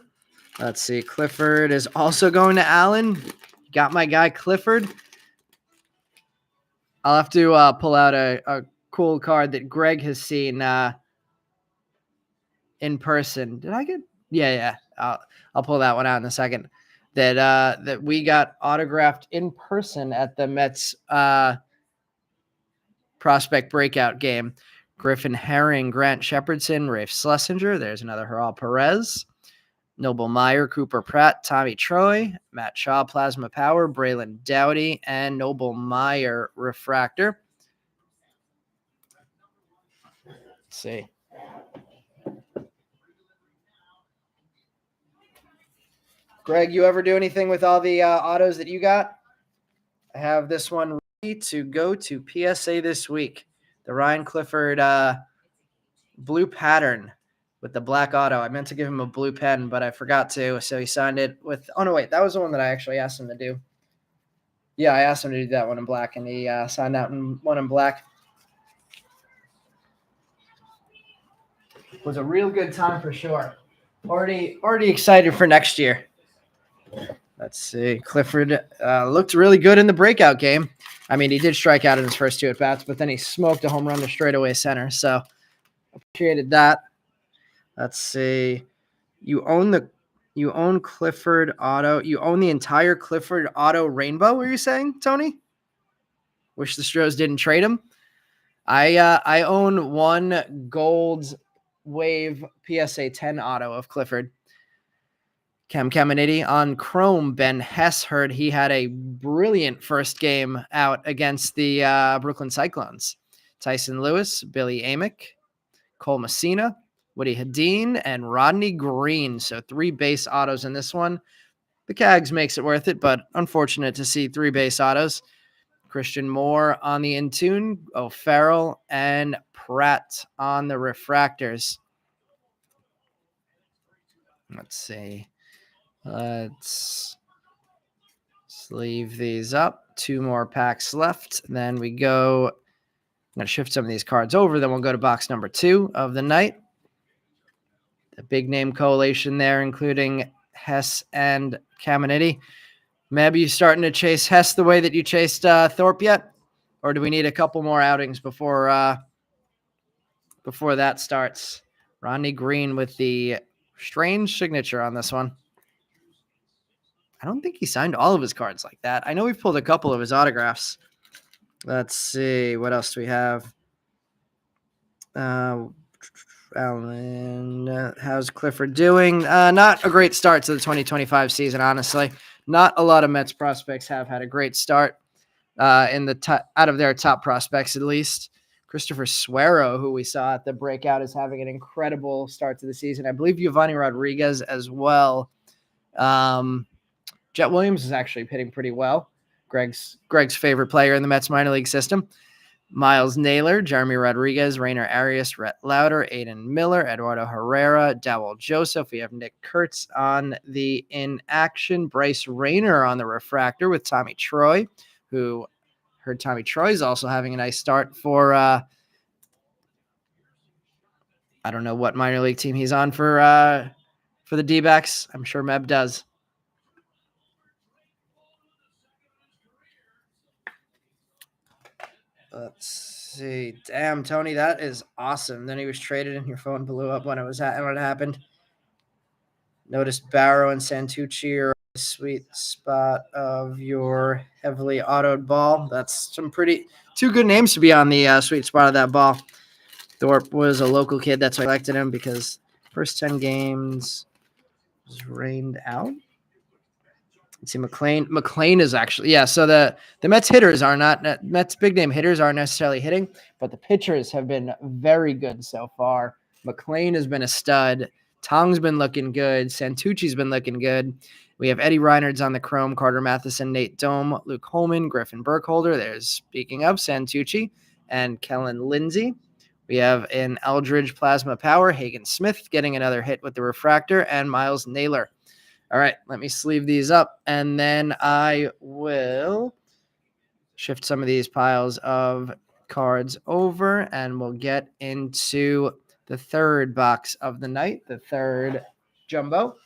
Let's see. Clifford is also going to Allen. Got my guy Clifford. I'll have to pull out a cool card that Greg has seen in person. Did I get? Yeah. I'll pull that one out in a second. That we got autographed in person at the Mets prospect breakout game. Griffin Herring, Grant Shepardson, Rafe Schlesinger. There's another Haral Perez. Noble Meyer, Cooper Pratt, Tommy Troy, Matt Shaw, Plasma Power, Braylon Dowdy, and Noble Meyer Refractor. Let's see. Greg, you ever do anything with all the autos that you got? I have this one ready to go to PSA this week. The Ryan Clifford blue pattern with the black auto. I meant to give him a blue pen, but I forgot to, so he signed it with – oh, no, wait. That was the one that I actually asked him to do. Yeah, I asked him to do that one in black, and he signed that one in black. It was a real good time for sure. Already excited for next year. Let's see. Clifford looked really good in the breakout game. I mean, he did strike out in his first 2 at-bats, but then he smoked a home run to straightaway center, so appreciated that. Let's see. You own Clifford Auto. You own the entire Clifford Auto rainbow, were you saying, Tony? Wish the Stros didn't trade him. I own one gold wave PSA 10 auto of Clifford. Cam Caminiti on Chrome. Ben Hess heard he had a brilliant first game out against the Brooklyn Cyclones. Tyson Lewis, Billy Amick, Cole Messina, Woody Hadeen, and Rodney Green. So 3 base autos in this one. The Cags makes it worth it, but unfortunate to see 3 base autos. Christian Moore on the Intune, O'Farrell, and Pratt on the Refractors. Let's see. Let's sleeve these up. 2 more packs left. Then we go. I'm going to shift some of these cards over. Then we'll go to box number 2 of the night. The big name collation there, including Hess and Caminiti. Maybe you starting to chase Hess the way that you chased Thorpe yet? Or do we need a couple more outings before that starts? Rodney Green with the strange signature on this one. I don't think he signed all of his cards like that. I know we've pulled a couple of his autographs. Let's see. What else do we have? Alan, how's Clifford doing? Not a great start to the 2025 season, honestly. Not a lot of Mets prospects have had a great start in the out of their top prospects, at least. Christopher Suero, who we saw at the breakout, is having an incredible start to the season. I believe Giovanni Rodriguez as well. Jet Williams is actually hitting pretty well. Greg's favorite player in the Mets minor league system. Miles Naylor, Jeremy Rodriguez, Rainer Arias, Rhett Lauder, Aiden Miller, Eduardo Herrera, Dowell Joseph. We have Nick Kurtz on the in action. Bryce Rayner on the refractor with Tommy Troy, who heard Tommy Troy is also having a nice start for I don't know what minor league team he's on for the D-backs. I'm sure Meb does. Let's see. Damn, Tony, that is awesome. Then he was traded and your phone blew up when it happened. Notice Barrow and Santucci are a sweet spot of your heavily autoed ball. That's some 2 good names to be on the sweet spot of that ball. Thorpe was a local kid. That's why I elected him, because first 10 games was rained out. Let's see, McLean is actually, yeah. So the Mets hitters are not, Mets big name hitters aren't necessarily hitting, but the pitchers have been very good so far. McLean has been a stud. Tong's been looking good. Santucci's been looking good. We have Eddie Reinards on the Chrome, Carter Matheson, Nate Dome, Luke Holman, Griffin Burkholder. There's, speaking of Santucci, and Kellen Lindsay. We have an Eldridge Plasma Power, Hagen Smith getting another hit with the refractor, and Miles Naylor. All right, let me sleeve these up, and then I will shift some of these piles of cards over, and we'll get into the 3rd box of the night, the 3rd jumbo.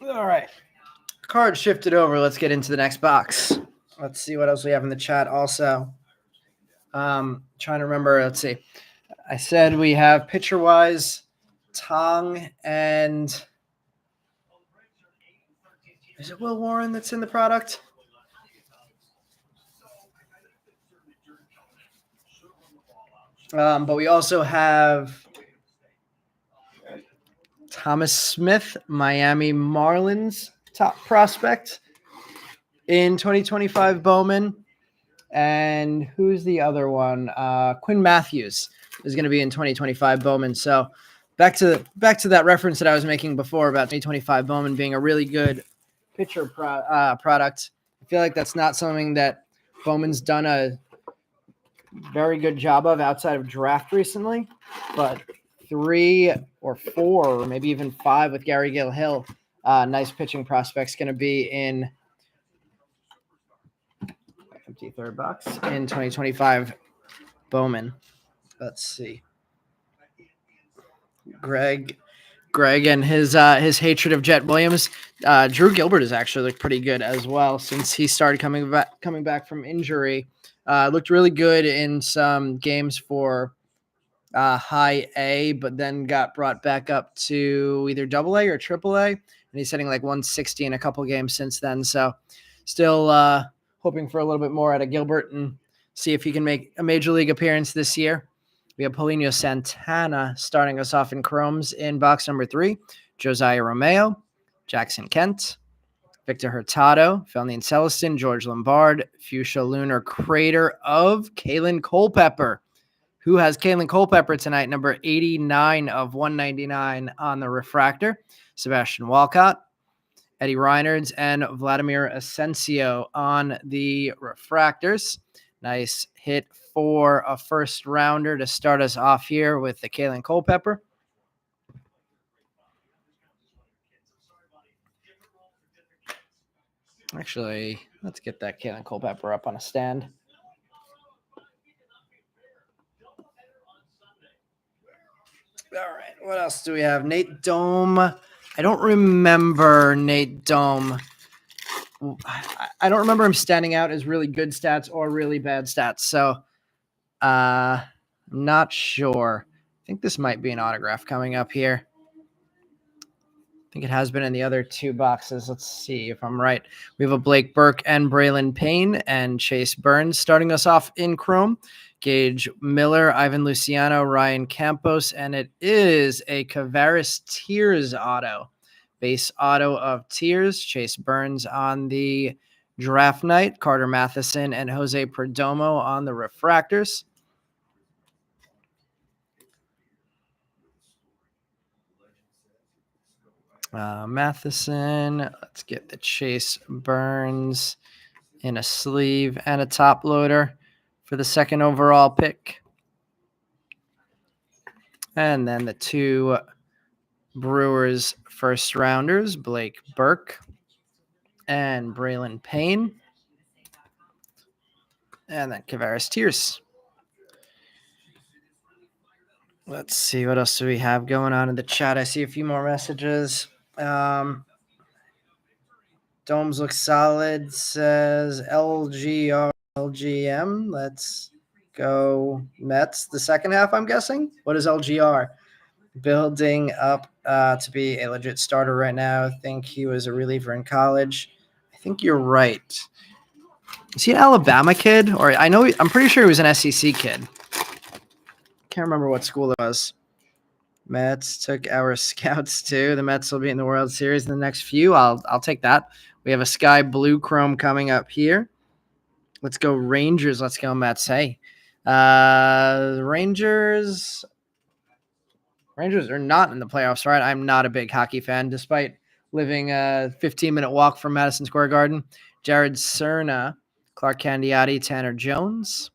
All right. Card shifted over. Let's get into the next box. Let's see what else we have in the chat also. Trying to remember. Let's see. I said we have pitcher wise, Tong and is it Will Warren that's in the product? But we also have Thomas Smith, Miami Marlins top prospect in 2025 Bowman. And who's the other one? Quinn Matthews is going to be in 2025 Bowman. So back to that reference that I was making before about 2025 Bowman being a really good pitcher product. I feel like that's not something that Bowman's done a very good job of outside of draft recently, but 3 or 4 or maybe even 5 with Gary Gill Hill, nice pitching prospects going to be in empty third box in 2025 Bowman. Let's see. Greg and his hatred of Jet Williams. Drew Gilbert has actually looked pretty good as well since he started coming back from injury. Looked really good in some games for high A, but then got brought back up to either double A or triple A, and he's hitting like 160 in a couple games since then. So still hoping for a little bit more out of Gilbert and see if he can make a major league appearance this year. We have Paulinho Santana starting us off in chromes in box number 3. Josiah Romeo, Jackson Kent, Victor Hurtado, Felnian Celestin, George Lombard, Fuchsia Lunar Crater of Kalen Culpepper. Who has Kalen Culpepper tonight? Number 89 of 199 on the refractor. Sebastian Walcott, Eddie Reinards, and Vladimir Asensio on the refractors. Nice hit for a first rounder to start us off here with the Kalen Culpepper. Actually, let's get that Kalen Culpepper up on a stand. All right, what else do we have? Nate Dome. I don't remember Nate Dome. I don't remember him standing out as really good stats or really bad stats. So I'm not sure. I think this might be an autograph coming up here. I think it has been in the other 2 boxes. Let's see if I'm right. We have a Blake Burke and Braylon Payne and Chase Burns starting us off in chrome. Gage Miller, Ivan Luciano, Ryan Campos, and it is a Kavaris Tears auto. Base auto of Tears. Chase Burns on the draft night. Carter Matheson and Jose Perdomo on the refractors. Matheson. Let's get the Chase Burns in a sleeve and a top loader for the second overall pick. And then the 2 Brewers first rounders, Blake Burke and Braylon Payne. And then Kavaris Tears. Let's see, what else do we have going on in the chat? I see a few more messages. Domes looks solid, says LGR, LGM. Let's go Mets. The second half, I'm guessing. What is LGR? Building up to be a legit starter right now. I think he was a reliever in college. I think you're right. Is he an Alabama kid? Or I'm pretty sure he was an SEC kid. Can't remember what school it was. Mets took our scouts too. The Mets will be in the World Series in the next few. I'll take that. We have a sky blue chrome coming up here. Let's go Rangers. Let's go Mets. Hey, Rangers are not in the playoffs, right? I'm not a big hockey fan, despite living a 15-minute walk from Madison Square Garden. Jared Cerna, Clark Candiati, Tanner Jones.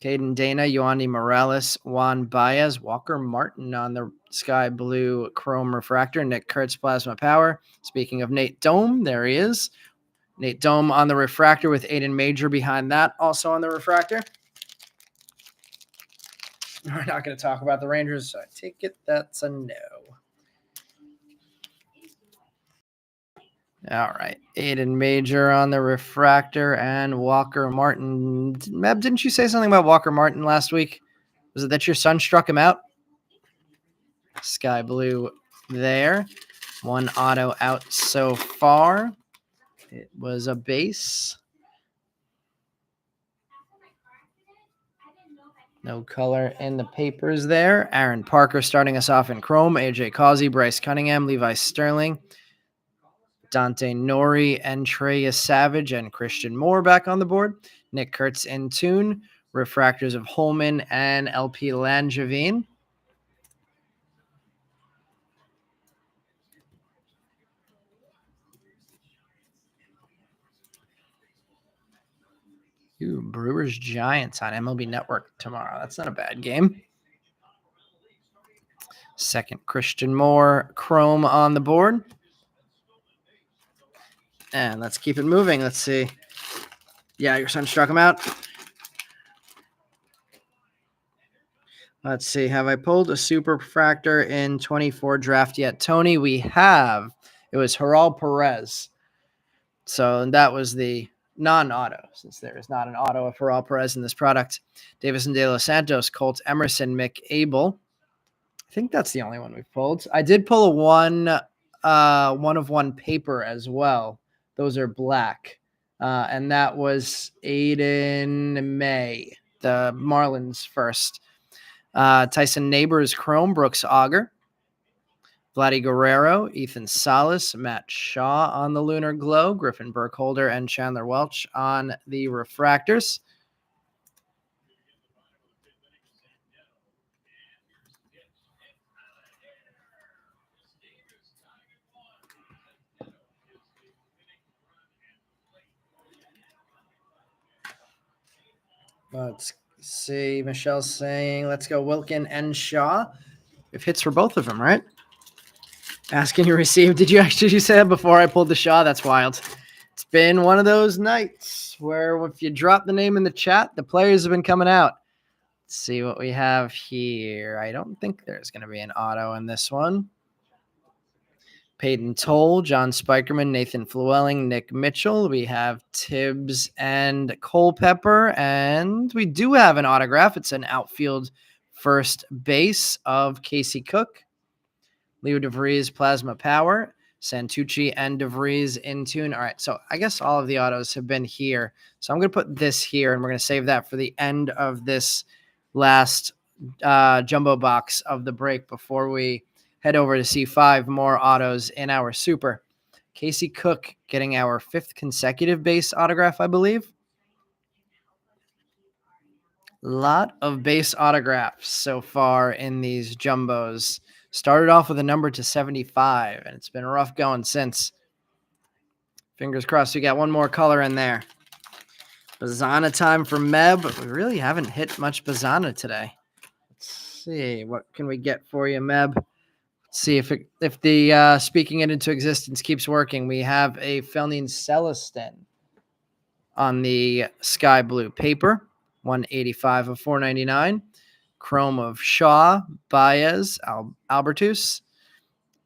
Caden Dana, Yoandi Morales, Juan Baez, Walker Martin on the sky blue chrome refractor, Nick Kurtz plasma power. Speaking of Nate Dome, there he is. Nate Dome on the refractor with Aiden Major behind that, also on the refractor. We're not going to talk about the Rangers, so I take it that's a no. All right. Aiden Major on the refractor and Walker Martin. Meb, didn't you say something about Walker Martin last week? Was it that your son struck him out? Sky blue there. One auto out so far. It was a base. No color in the papers there. Aaron Parker starting us off in chrome. AJ Causey, Bryce Cunningham, Levi Sterling, Dante Nori, Entreya Savage, and Christian Moore back on the board. Nick Kurtz in tune. Refractors of Holman and LP Langevin. Ooh, Brewers Giants on MLB Network tomorrow. That's not a bad game. Second, Christian Moore, chrome on the board. And let's keep it moving. Let's see. Yeah, your son struck him out. Let's see. Have I pulled a super refractor in 24 draft yet? Tony, we have. It was Gerald Perez. So that was the non-auto, since there is not an auto of Gerald Perez in this product. Davison De Los Santos, Colt Emerson, Mick Abel. I think that's the only one we've pulled. I did pull a one of one paper as well. Those are black. And that was Aiden May, the Marlins first. Tyson Neighbors, Chrome, Brooks Auger. Vladdy Guerrero, Ethan Salas, Matt Shaw on the Lunar Glow, Griffin Burkholder, and Chandler Welch on the refractors. Let's see. Michelle's saying, let's go Wilkin and Shaw. If hits for both of them, right? Asking you receive. Did you say that before I pulled the Shaw? That's wild. It's been one of those nights where if you drop the name in the chat, the players have been coming out. Let's see what we have here. I don't think there's going to be an auto in this one. Peyton Toll, John Spikerman, Nathan Flewelling, Nick Mitchell. We have Tibbs and Culpepper, and we do have an autograph. It's an outfield first base of Casey Cook. Leo DeVries, Plasma Power. Santucci and DeVries in tune. All right, so I guess all of the autos have been here. So I'm going to put this here, and we're going to save that for the end of this last jumbo box of the break before we head over to see 5 more autos in our super. Casey Cook getting our 5th consecutive base autograph, I believe. Lot of base autographs so far in these jumbos. Started off with a number to 75, and it's been rough going since. Fingers crossed we got one more color in there. Bazana time for Meb, but we really haven't hit much Bazana today. Let's see. What can we get for you, Meb? Let's see if the speaking it into existence keeps working. We have a Felnin Celestin on the sky blue paper. 185 of 499. Chrome of Shaw, Baez, Albertus,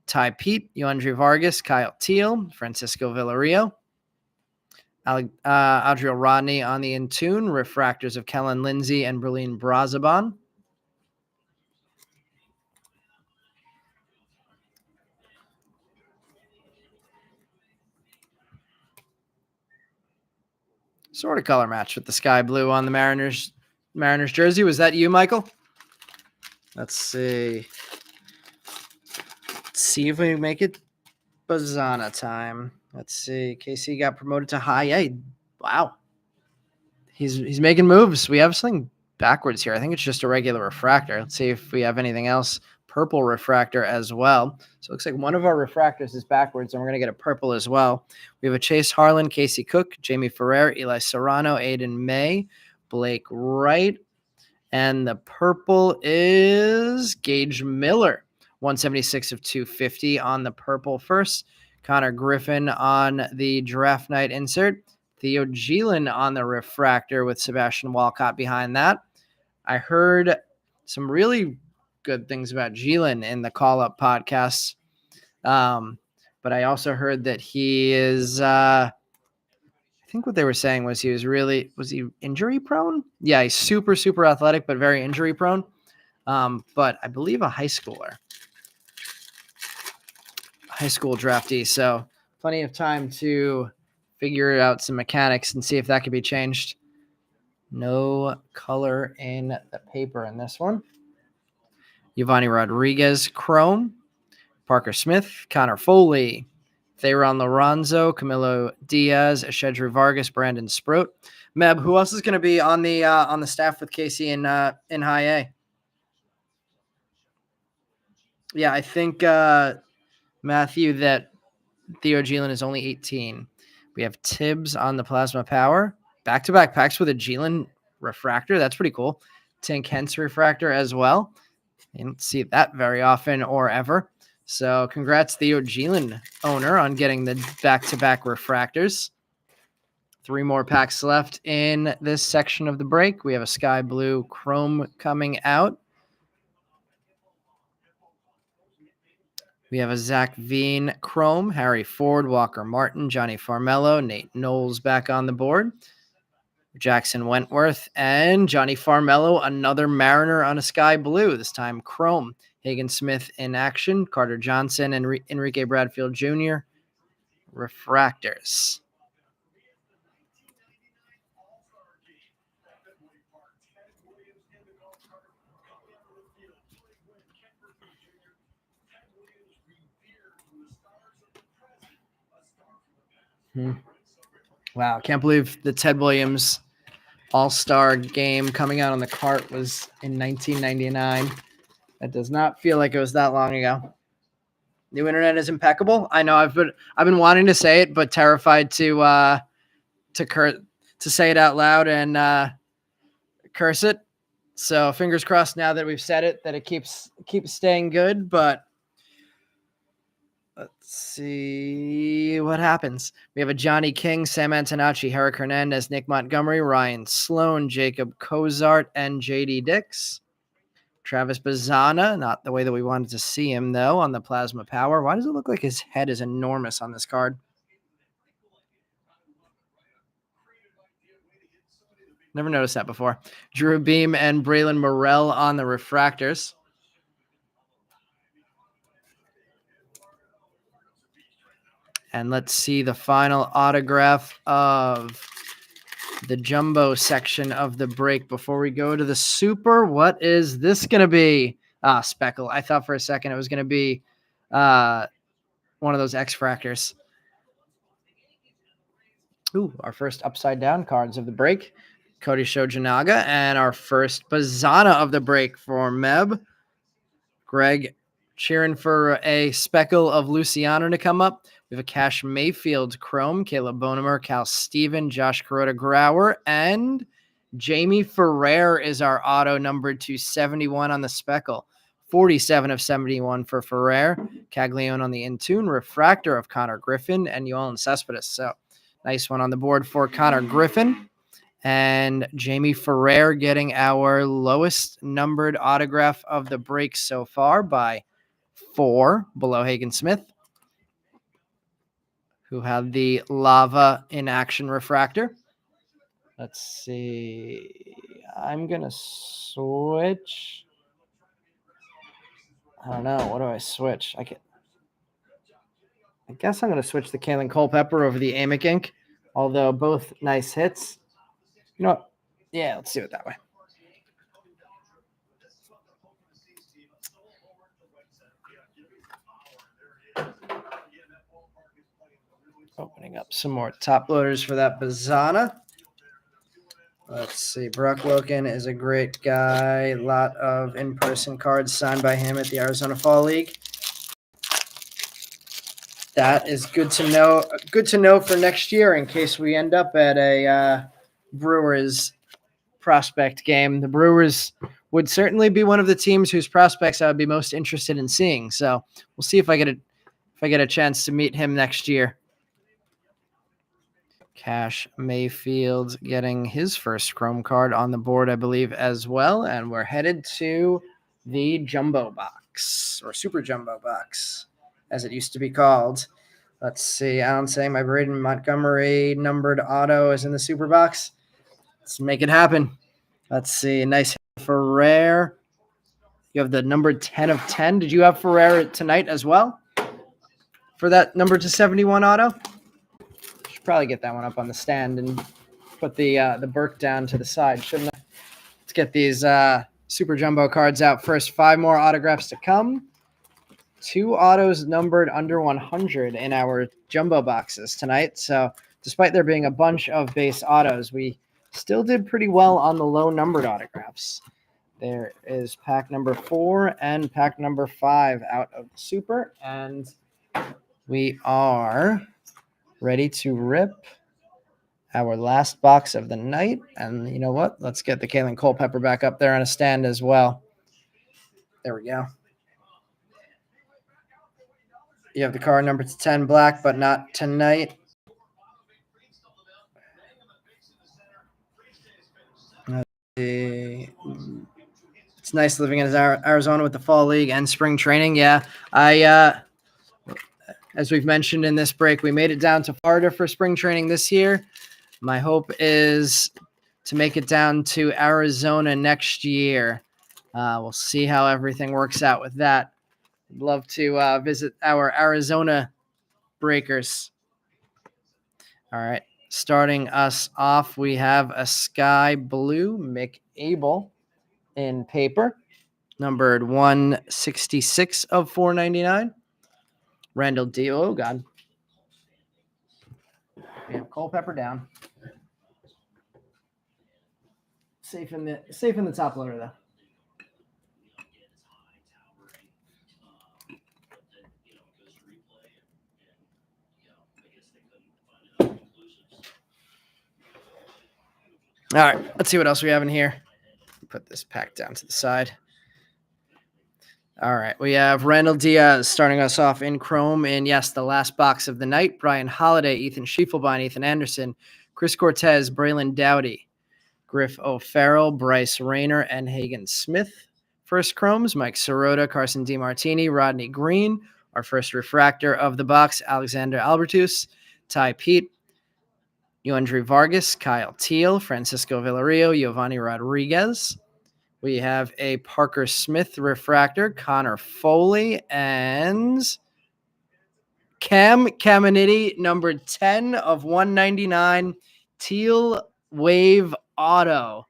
Ty Pete, Yoandre Vargas, Kyle Teal, Francisco Villarreal, Adriel Rodney on the Intune, refractors of Kellen Lindsay and Berlin Brazaban. Sort of color match with the sky blue on the Mariners jersey. Was that you, Michael? Let's see. Let's see if we make it Bazana time. Let's see. Casey got promoted to high A. Wow. He's making moves. We have something backwards here. I think it's just a regular refractor. Let's see if we have anything else. Purple refractor as well. So it looks like one of our refractors is backwards, and we're going to get a purple as well. We have a Chase Harlan, Casey Cook, Jamie Ferrer, Eli Serrano, Aiden May, Blake Wright, And the purple is Gage Miller, 176 of 250 on the purple first. Connor Griffin on the draft night insert. Theo Geelin on the refractor with Sebastian Walcott behind that. I heard some really good things about Geelin in the call-up podcasts. But I also heard that he is I think what they were saying was was he injury prone? Yeah, he's super, super athletic, but very injury prone. But I believe a high school draftee. So plenty of time to figure out some mechanics and see if that could be changed. No color in the paper in this one. Giovanni Rodriguez, Chrome. Parker Smith, Connor Foley, Theron Lorenzo, Camilo Diaz, Shedru Vargas, Brandon Sproat. Meb, who else is going to be on the staff with Casey in High A? Yeah, I think Matthew that Theo Geelin is only 18. We have Tibbs on the Plasma Power, back-to-back packs with a Geelin refractor. That's pretty cool. Tink Hentz refractor as well. You don't see that very often or ever. So congrats, Theo Geelin owner, on getting the back-to-back refractors. 3 more packs left in this section of the break. We have a sky blue chrome coming out. We have a Zach Veen chrome, Harry Ford, Walker Martin, Johnny Farmello, Nate Knowles back on the board. Jackson Wentworth and Johnny Farmello, another Mariner on a sky blue, this time chrome. Hagen Smith in action, Carter Johnson and Enrique Bradfield Jr. refractors. Wow, can't believe the Ted Williams All-Star game coming out on the cart was in 1999. That does not feel like it was that long ago. New internet is impeccable. I know I've been wanting to say it, but terrified to say it out loud and curse it. So fingers crossed now that we've said it that it keeps staying good. But let's see what happens. We have a Johnny King, Sam Antonacci, Herrick Hernandez, Nick Montgomery, Ryan Sloan, Jacob Cozart, and JD Dix. Travis Bazzana, not the way that we wanted to see him, though, on the Plasma Power. Why does it look like his head is enormous on this card? Never noticed that before. Drew Beam and Braylon Morrell on the refractors. And let's see the final autograph of the jumbo section of the break before we go to the super. What is this going to be? Speckle. I thought for a second it was going to be one of those X-Fractors. Ooh, our first upside down cards of the break. Cody Shojanaga, and our first Bazzana of the break for Meb. Greg cheering for a speckle of Luciano to come up. We have a Cash Mayfield Chrome, Caleb Bonemer, Cal Steven, Josh Kuroda Grauer, and Jamie Ferrer is our auto numbered to 71 on the speckle. 47 of 71 for Ferrer. Caglione on the Intune, refractor of Connor Griffin, and Yolan Cespedes. So nice one on the board for Connor Griffin. And Jamie Ferrer getting our lowest numbered autograph of the break so far by 4 below Hagen Smith, who had the Lava in action refractor. Let's see. I'm going to switch. I don't know. What do I switch? I guess I'm going to switch the Kalen Culpepper over the Amick ink, although both nice hits. You know what? Yeah, let's do it that way. Opening up some more top loaders for that Bazzana. Let's see. Brock Wilkin is a great guy. A lot of in-person cards signed by him at the Arizona Fall League. That is good to know. Good to know for next year in case we end up at a Brewers prospect game. The Brewers would certainly be one of the teams whose prospects I would be most interested in seeing. So we'll see if I get a chance to meet him next year. Cash Mayfield getting his first Chrome card on the board, I believe, as well. And we're headed to the Jumbo Box, or Super Jumbo Box, as it used to be called. Let's see. Alan saying my Braden Montgomery numbered auto is in the Super Box. Let's make it happen. Let's see. Nice hit for Rare. You have the number 10 of 10. Did you have Ferrer tonight as well for that number to 71 auto? Should probably get that one up on the stand and put the Burke down to the side, shouldn't I? Let's get these Super Jumbo cards out first. 5 more autographs to come. 2 autos numbered under 100 in our Jumbo boxes tonight. So despite there being a bunch of base autos, we still did pretty well on the low numbered autographs. There is pack number 4 and pack number 5 out of the Super, and we are ready to rip our last box of the night. And you know what? Let's get the Kalen Culpepper back up there on a stand as well. There we go. You have the card number to 10 black, but not tonight. It's nice living in Arizona with the fall league and spring training. Yeah, as we've mentioned in this break, we made it down to Florida for spring training this year. My hope is to make it down to Arizona next year. We'll see how everything works out with that. I'd love to visit our Arizona Breakers. All right. Starting us off, we have a sky blue Mick Abel in paper, numbered 166 of 499. Randall D. Oh, God. We have Culpepper down. Safe in the top loader, though. All right, let's see what else we have in here. Put this pack down to the side. All right, we have Randall Diaz starting us off in Chrome. And yes, the last box of the night. Brian Holiday, Ethan Schiefelbein, Ethan Anderson, Chris Cortez, Braylon Dowdy, Griff O'Farrell, Bryce Rayner, and Hagen Smith. First Chromes, Mike Sirota, Carson DiMartini, Rodney Green. Our first refractor of the box, Alexander Albertus, Ty Pete, Yoandre Vargas, Kyle Teal, Francisco Villarreal, Giovanni Rodriguez. We have a Parker Smith refractor, Connor Foley, and Cam Caminiti, number 10 of 199, Teal Wave Auto.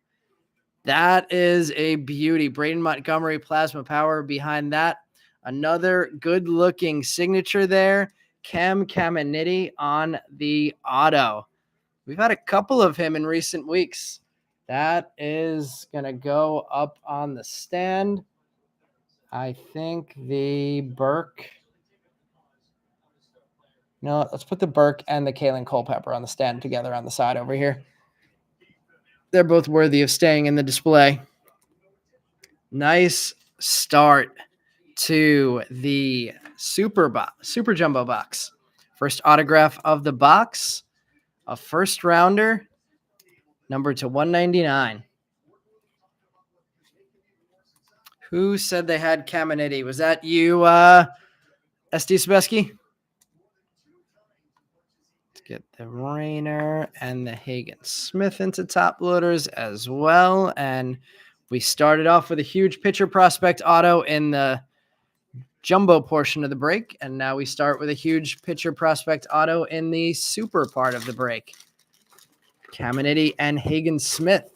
That is a beauty. Braden Montgomery, Plasma Power behind that. Another good-looking signature there. Cam Caminiti on the auto. We've had a couple of him in recent weeks. That is going to go up on the stand. I think the Burke. No, let's put the Burke and the Kalen Culpepper on the stand together on the side over here. They're both worthy of staying in the display. Nice start to the Super Jumbo box. First autograph of the box. A first rounder, number to 199. Who said they had Caminiti? Was that you, SD Sebeski? Let's get the Rayner and the Hagen Smith into top loaders as well. And we started off with a huge pitcher prospect auto in the Jumbo portion of the break. And now we start with a huge pitcher prospect auto in the Super part of the break. Caminiti and Hagen Smith.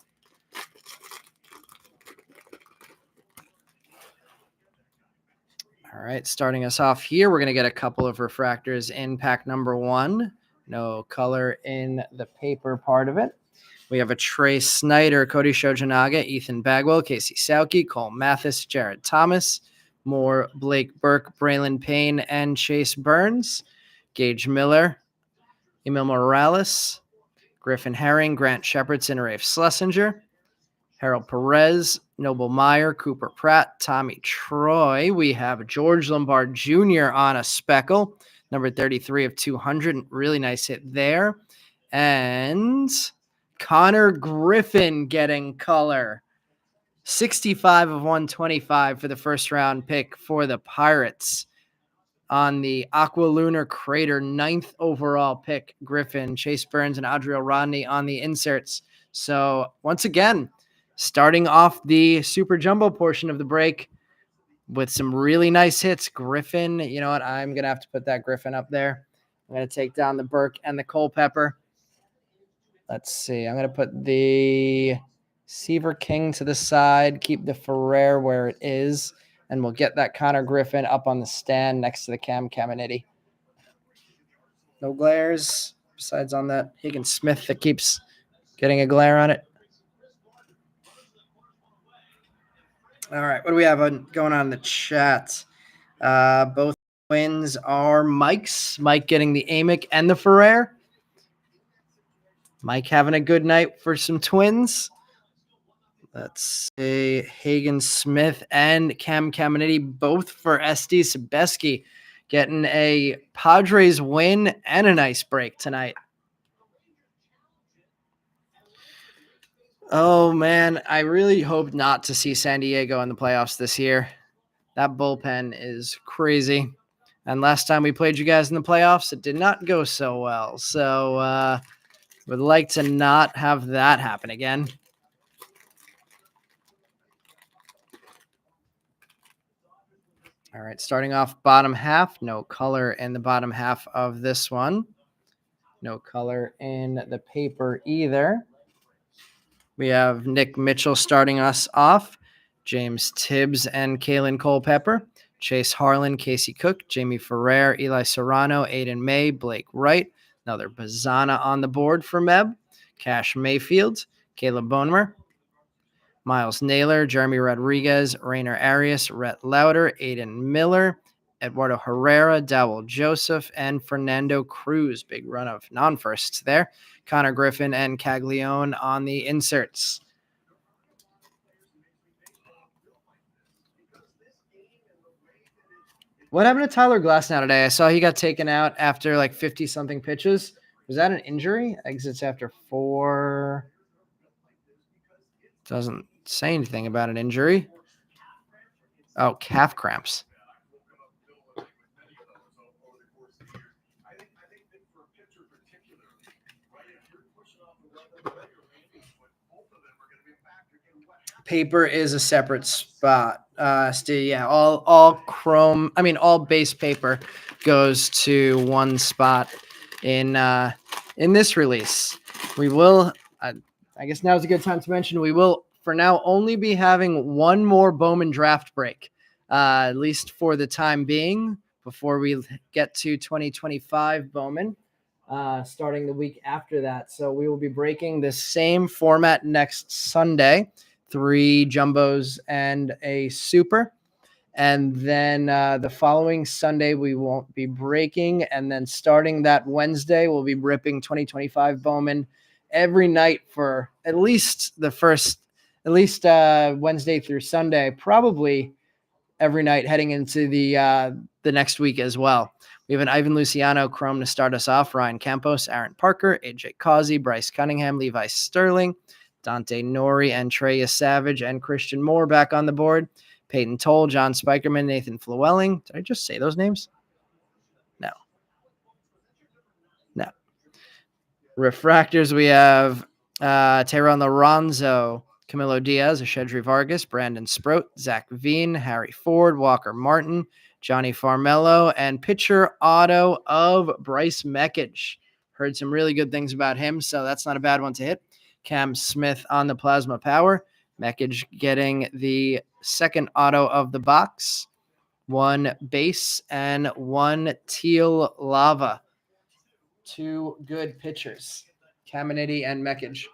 All right, starting us off here, we're going to get a couple of refractors in pack number 1. No color in the paper part of it. We have a Trey Snyder, Cody Shojanaga, Ethan Bagwell, Casey Sauke, Cole Mathis, Jared Thomas, more Blake Burke, Braylon Payne, and Chase Burns, Gage Miller, Emil Morales, Griffin Herring, Grant Shepardson, Rafe Schlesinger, Harold Perez, Noble Meyer, Cooper Pratt, Tommy Troy. We have George Lombard Jr. on a speckle, number 33 of 200. Really nice hit there. And Connor Griffin getting color. 65 of 125 for the first round pick for the Pirates. On the Aqua Lunar Crater, 9th overall pick, Griffin, Chase Burns, and Adriel Rodney on the inserts. So once again, starting off the Super Jumbo portion of the break with some really nice hits. Griffin, you know what? I'm going to have to put that Griffin up there. I'm going to take down the Burke and the Culpepper. Let's see. I'm going to put the Seaver King to the side, keep the Ferrer where it is, and we'll get that Connor Griffin up on the stand next to the Cam Caminiti. No glares besides on that Higgins Smith that keeps getting a glare on it. All right, what do we have going on in the chat? Both wins are Mike's. Mike getting the Amick and the Ferrer. Mike having a good night for some twins. Let's say Hagen Smith and Cam Caminiti, both for SD Sebeski, getting a Padres win and a nice break tonight. Oh, man, I really hope not to see San Diego in the playoffs this year. That bullpen is crazy. And last time we played you guys in the playoffs, it did not go so well. So would like to not have that happen again. All right, starting off bottom half, no color in the bottom half of this one. No color in the paper either. We have Nick Mitchell starting us off, James Tibbs and Kalen Culpepper, Chase Harlan, Casey Cook, Jamie Ferrer, Eli Serrano, Aiden May, Blake Wright, another Bazana on the board for Meb, Cash Mayfield, Caleb Bonemer, Miles Naylor, Jeremy Rodriguez, Rainer Arias, Rhett Lauder, Aiden Miller, Eduardo Herrera, Dowell Joseph, and Fernando Cruz. Big run of non-firsts there. Connor Griffin and Caglione on the inserts. What happened to Tyler Glasnow today? I saw he got taken out after like 50-something pitches. Was that an injury? Exits after 4. Doesn't say anything about an injury. Oh, calf cramps. Paper is a separate spot. Yeah, all base paper goes to one spot in this release. We will, I guess now is a good time to mention, we will for now only be having one more Bowman draft break, at least for the time being, before we get to 2025 Bowman. Starting the week after that. So we will be breaking the same format next Sunday, 3 jumbos and a super. And then the following Sunday, we won't be breaking. And then starting that Wednesday, we'll be ripping 2025 Bowman every night for at least Wednesday through Sunday, probably every night heading into the next week as well. We have an Ivan Luciano Chrome to start us off, Ryan Campos, Aaron Parker, AJ Causey, Bryce Cunningham, Levi Sterling, Dante Nori, and Treya Savage, and Christian Moore back on the board. Peyton Toll, John Spikerman, Nathan Flewelling. Did I just say those names? No. Refractors, we have Teron Lorenzo, Camilo Diaz, Ashedri Vargas, Brandon Sproat, Zach Veen, Harry Ford, Walker Martin, Johnny Farmello, and pitcher auto of Bryce Mekich. Heard some really good things about him, so that's not a bad one to hit. Cam Smith on the Plasma Power. Mekich getting the second auto of the box. 1 base and 1 teal lava. 2 good pitchers, Caminiti and Mekich.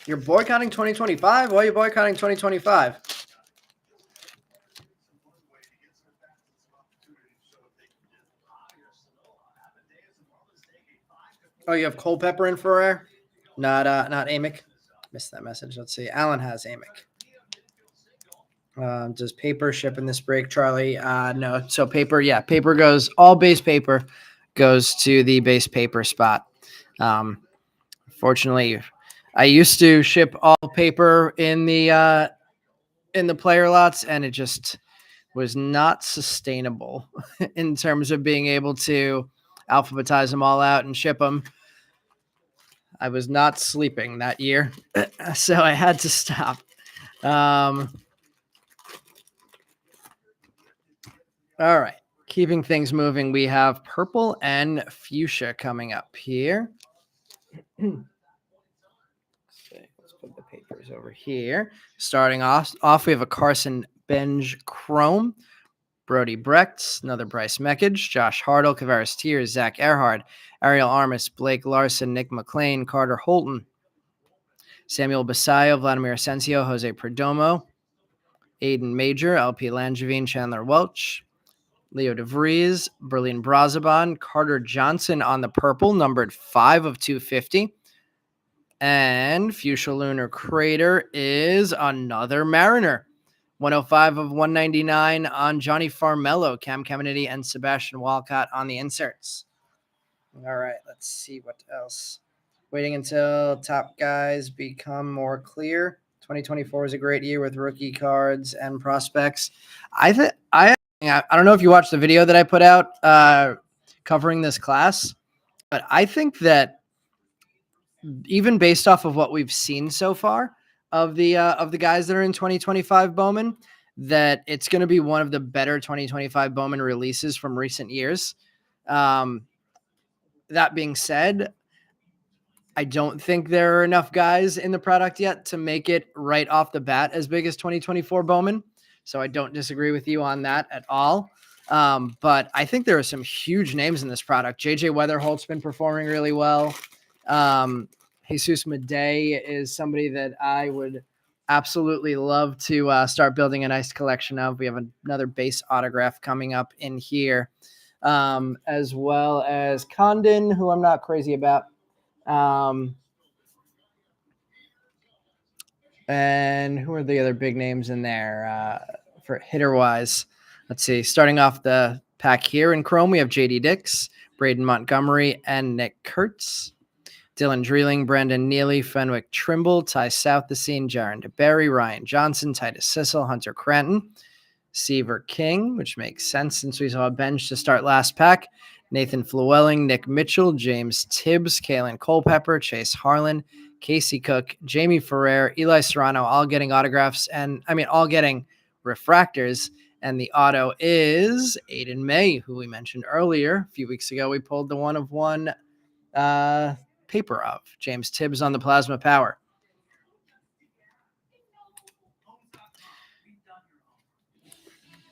You're boycotting 2025? Why are you boycotting 2025? Oh, you have Culpepper and Ferrer, not Amick. Missed that message. Let's see. Alan has Amick. Does paper ship in this break, Charlie? No. So paper, yeah, paper goes all base paper goes to the base paper spot. Fortunately, I used to ship all paper in the player lots, and it just was not sustainable in terms of being able to alphabetize them all out and ship them. I was not sleeping that year, so I had to stop. All right. Keeping things moving, we have purple and fuchsia coming up here. Let's put the papers over here. Starting off, we have a Carson Benj Chrome, Brody Brecht, another Bryce Meckage, Josh Hartle, Kavaris Tears, Zach Earhart, Ariel Armis, Blake Larson, Nick McLean, Carter Holton, Samuel Basayo, Vladimir Asensio, Jose Perdomo, Aiden Major, LP Langevin, Chandler Welch, Leo DeVries, Berlin Brazaban, Carter Johnson on the purple, numbered 5 of 250. And Fuchsia Lunar Crater is another Mariner. 105 of 199 on Johnny Farmello, Cam Caminiti, and Sebastian Walcott on the inserts. All right, let's see what else. Waiting until top guys become more clear. 2024 is a great year with rookie cards and prospects. I don't know if you watched the video that I put out covering this class, but I think that even based off of what we've seen so far of the guys that are in 2025 Bowman, that it's going to be one of the better 2025 Bowman releases from recent years. That being said, I don't think there are enough guys in the product yet to make it right off the bat as big as 2024 Bowman. So I don't disagree with you on that at all. But I think there are some huge names in this product. JJ Weatherholt's been performing really well. Jesus Madej is somebody that I would absolutely love to start building a nice collection of. We have another base autograph coming up in here, as well as Condon, who I'm not crazy about. And who are the other big names in there for hitter wise? Let's see. Starting off the pack here in Chrome, we have JD Dix, Braden Montgomery, and Nick Kurtz. Dylan Dreeling, Brandon Neely, Fenwick Trimble, Ty South the Scene, Jaron DeBerry, Ryan Johnson, Titus Sissel, Hunter Cranton, Seaver King, which makes sense since we saw a bench to start last pack, Nathan Flewelling, Nick Mitchell, James Tibbs, Kalen Culpepper, Chase Harlan, Casey Cook, Jamie Ferrer, Eli Serrano, all getting autographs, and all getting refractors. And the auto is Aiden May, who we mentioned earlier. A few weeks ago, we pulled the 1/1 paper of James Tibbs on the Plasma Power.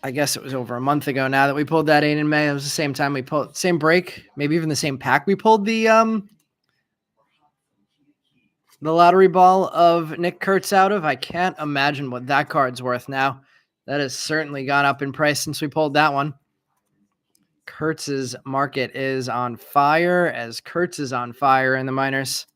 I guess it was over a month ago now that we pulled that in May. It was the same time we pulled, same break, maybe even the same pack we pulled the lottery ball of Nick Kurtz out of. I can't imagine what that card's worth now. That has certainly gone up in price since we pulled that one. Kurtz's market is on fire, as Kurtz is on fire in the minors.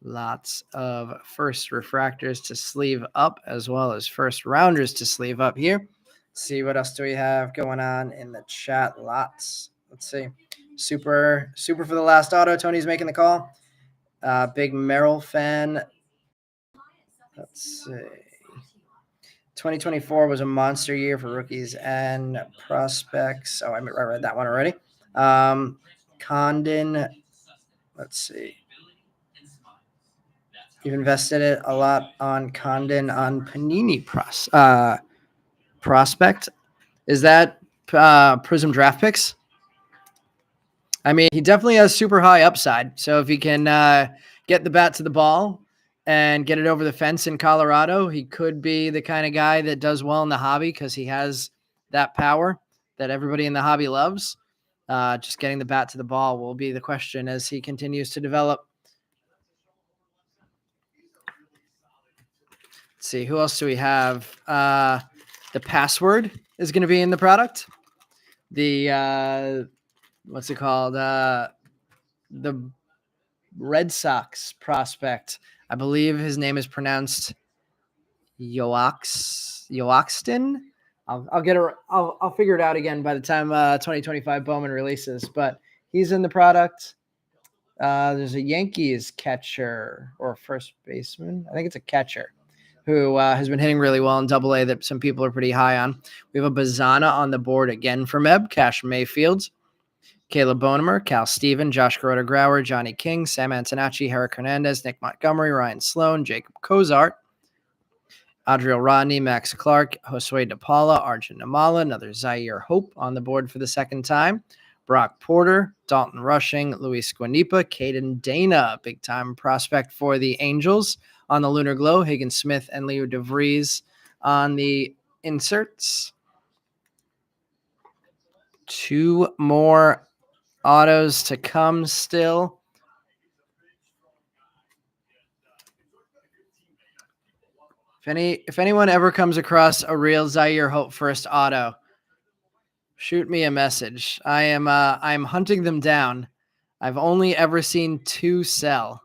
Lots of first refractors to sleeve up, as well as first rounders to sleeve up here. Let's see, what else do we have going on in the chat? Lots. Let's see. Super for the last auto. Tony's making the call. Big Merrill fan. Let's see. 2024 was a monster year for rookies and prospects. Oh, I read that one already. Condon. Let's see. You've invested it a lot on Condon on Panini prospect. Is that Prism Draft Picks? He definitely has super high upside. So if he can get the bat to the ball and get it over the fence in Colorado, he could be the kind of guy that does well in the hobby because he has that power that everybody in the hobby loves. Just getting the bat to the ball will be the question as he continues to develop. Let's see, who else do we have? The password is going to be in the product. The what's it called? the Red Sox prospect. I believe his name is pronounced Yoaxton. I'll figure it out again by the time 2025 Bowman releases. But he's in the product. There's a Yankees catcher or first baseman. I think it's a catcher who has been hitting really well in Double-A that some people are pretty high on. We have a Bazana on the board again for Meb, Cash Mayfield, Caleb Bonemer, Cal Steven, Josh Garotta-Grauer, Johnny King, Sam Antonacci, Herrick Hernandez, Nick Montgomery, Ryan Sloan, Jacob Cozart, Adriel Rodney, Max Clark, Josue DePaula, Arjun Namala, another Zaire Hope on the board for the second time. Brock Porter, Dalton Rushing, Luis Guanipa, Caden Dana, big-time prospect for the Angels on the Lunar Glow, Higgins Smith and Leo DeVries on the inserts. 2 more autos to come still. If anyone ever comes across a real Zaire Hope first auto, shoot me a message. I'm hunting them down. I've only ever seen 2 sell.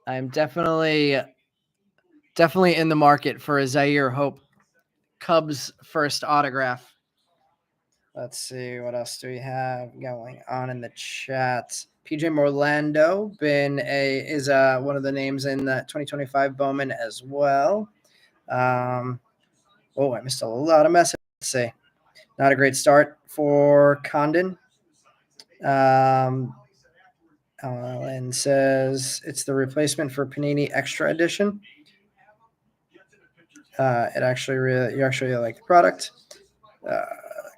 I'm definitely in the market for a Zaire Hope Cubs first autograph. Let's see, what else do we have going on in the chat? PJ Morlando is one of the names in the 2025 Bowman as well. I missed a lot of messages. Let's see. Not a great start for Condon. Alan says it's the replacement for Panini Extra Edition. You actually really like the product.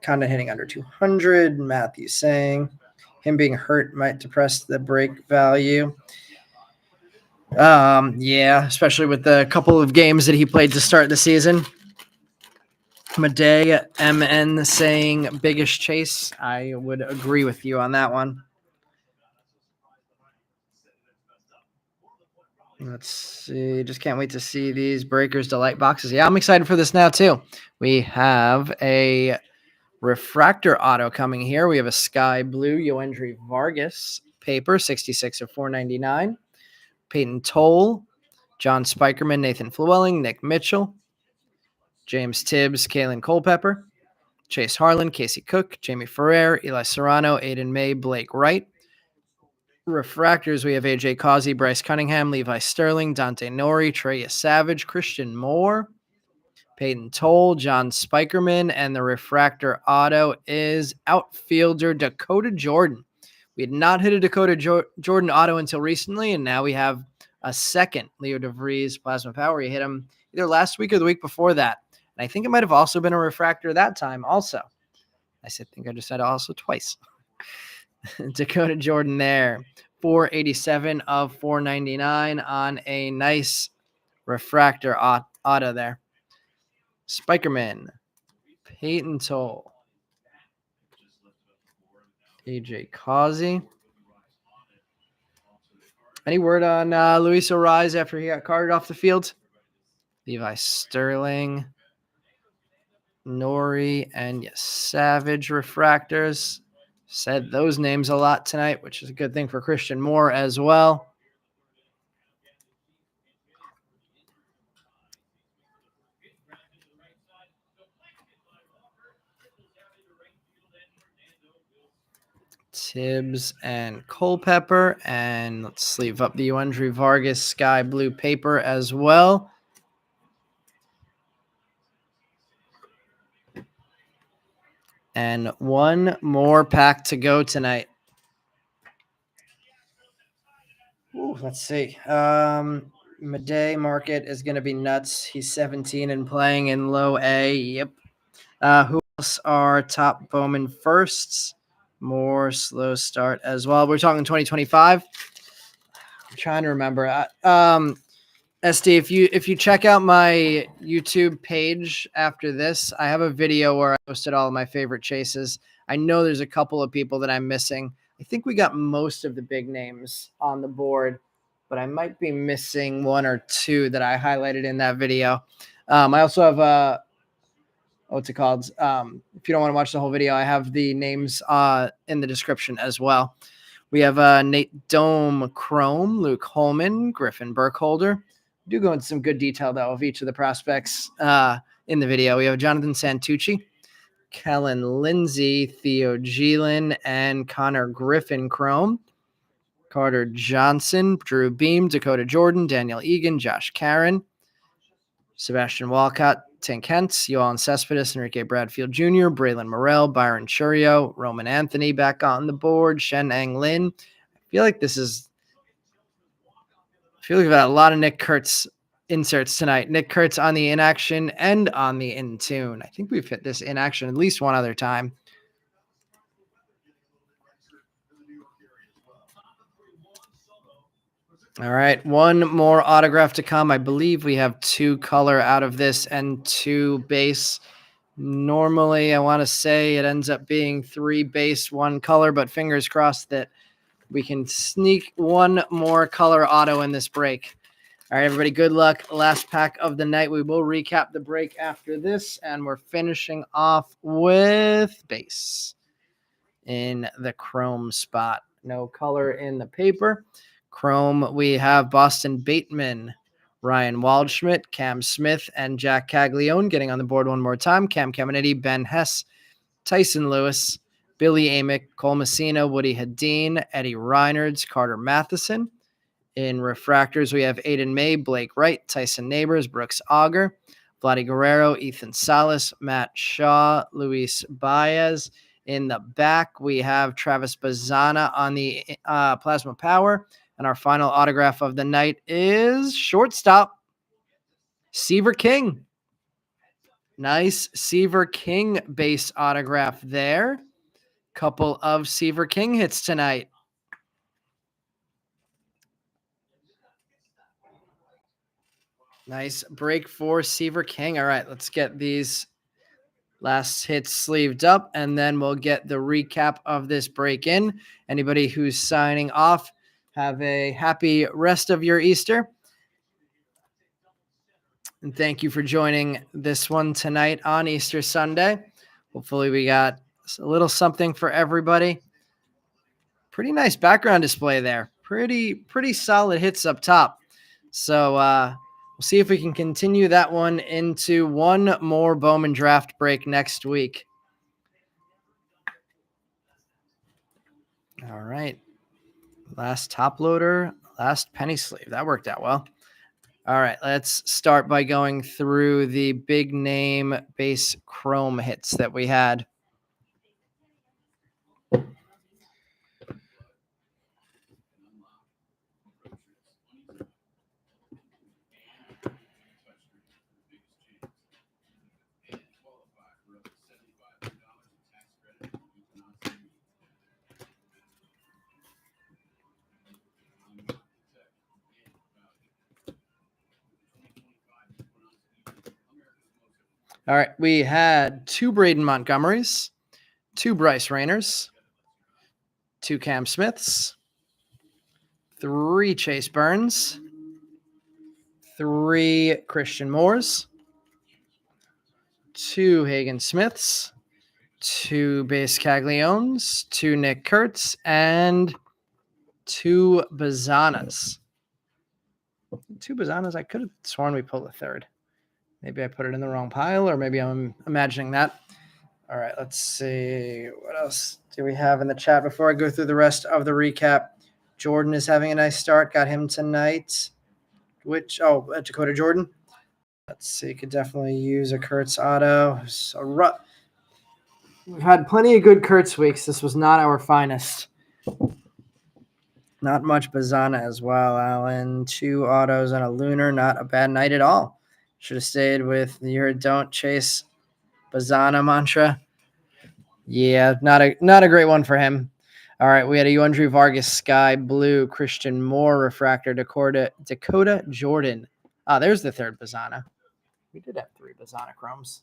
Condon hitting under 200. Matthew saying him being hurt might depress the break value. Yeah, especially with the couple of games that he played to start the season. Madej MN saying biggest chase. I would agree with you on that one. Let's see. Just can't wait to see these Breakers Delight boxes. Yeah, I'm excited for this now, too. We have a refractor auto coming here. We have a sky blue Yoendry Vargas paper, 66 of 499. Peyton Toll, John Spikerman, Nathan Flewelling, Nick Mitchell, James Tibbs, Kalen Culpepper, Chase Harlan, Casey Cook, Jamie Ferrer, Eli Serrano, Aiden May, Blake Wright. Refractors, we have AJ Causey, Bryce Cunningham, Levi Sterling, Dante Nori, Trey Savage, Christian Moore, Peyton Toll, John Spikerman, and the refractor auto is outfielder Dakota Jordan. We had not hit a Dakota Jordan auto until recently, and now we have a second Leo DeVries Plasma Power. He hit him either last week or the week before that. And I think it might have also been a refractor that time also. I think I just said also twice. Dakota Jordan there. 487 of 499 on a nice refractor auto there. Spikerman, Peyton Toll, AJ Causey. Any word on Luis Ariz after he got carted off the field? Levi Sterling, Nori, and Savage refractors. Said those names a lot tonight, which is a good thing for Christian Moore as well. Tibbs and Culpepper, and let's sleeve up the Yoendry Vargas sky blue paper as well. And one more pack to go tonight. Ooh, let's see. Madej market is going to be nuts. He's 17 and playing in low A. Yep. Who else are top Bowman firsts? More slow start as well. We're talking 2025. I'm trying to remember. SD, if you check out my YouTube page after this, I have a video where I posted all of my favorite chases. I know there's a couple of people that I'm missing. I think we got most of the big names on the board, but I might be missing 1 or 2 that I highlighted in that video. I also have what's it called? If you don't want to watch the whole video, I have the names in the description as well. We have Nate Dome Chrome, Luke Holman, Griffin Burkholder. We do go into some good detail, though, of each of the prospects in the video. We have Jonathan Santucci, Kellen Lindsay, Theo Geelin, and Connor Griffin Chrome. Carter Johnson, Drew Beam, Dakota Jordan, Daniel Egan, Josh Karen, Sebastian Walcott, Tank Hentz, Yohan Cespedes, Enrique Bradfield Jr., Braylon Morrell, Byron Churio, Roman Anthony back on the board, Shen Ang Lin. I feel like we've got a lot of Nick Kurtz inserts tonight. Nick Kurtz on the inaction and on the in tune. I think we've hit this in action at least one other time. All right, one more autograph to come. I believe we have 2 color out of this and 2 base. Normally, I want to say it ends up being 3 base, 1 color, but fingers crossed that we can sneak one more color auto in this break. All right, everybody, good luck. Last pack of the night. We will recap the break after this, and we're finishing off with base in the chrome spot. No color in the paper. Chrome, we have Boston Bateman, Ryan Waldschmidt, Cam Smith, and Jack Caglione getting on the board one more time. Cam Caminiti, Ben Hess, Tyson Lewis, Billy Amick, Cole Messina, Woody Hadeen, Eddie Reinards, Carter Matheson. In refractors, we have Aiden May, Blake Wright, Tyson Neighbors, Brooks Auger, Vladdy Guerrero, Ethan Salas, Matt Shaw, Luis Baez. In the back, we have Travis Bazana on the Plasma Power. And our final autograph of the night is shortstop, Seaver King. Nice Seaver King base autograph there. Couple of Seaver King hits tonight. Nice break for Seaver King. All right, let's get these last hits sleeved up, and then we'll get the recap of this break in. Anybody who's signing off, have a happy rest of your Easter. And thank you for joining this one tonight on Easter Sunday. Hopefully we got a little something for everybody. Pretty nice background display there. Pretty solid hits up top. So we'll see if we can continue that one into one more Bowman draft break next week. All right. Last top loader, last penny sleeve. That worked out well. All right, let's start by going through the big name base chrome hits that we had. All right, we had 2 Braden Montgomerys, 2 Bryce Rayners, 2 Cam Smiths, 3 Chase Burns, 3 Christian Moores, 2 Hagen Smiths, 2 base Cagliones, 2 Nick Kurtz, and 2 Bazanas. 2 Bazanas. I could have sworn we pulled a third. Maybe I put it in the wrong pile, or maybe I'm imagining that. All right, let's see. What else do we have in the chat before I go through the rest of the recap? Jordan is having a nice start. Got him tonight. Dakota Jordan. Let's see. Could definitely use a Kurtz auto. We've had plenty of good Kurtz weeks. This was not our finest. Not much Bazana as well, Alan. 2 autos and a lunar. Not a bad night at all. Should have stayed with your don't chase Bazana mantra. Yeah, not a great one for him. All right, we had a Yundry Vargas Sky Blue, Christian Moore Refractor, Dakota Jordan. There's the 3rd Bazana. We did have 3 Bazana chromes.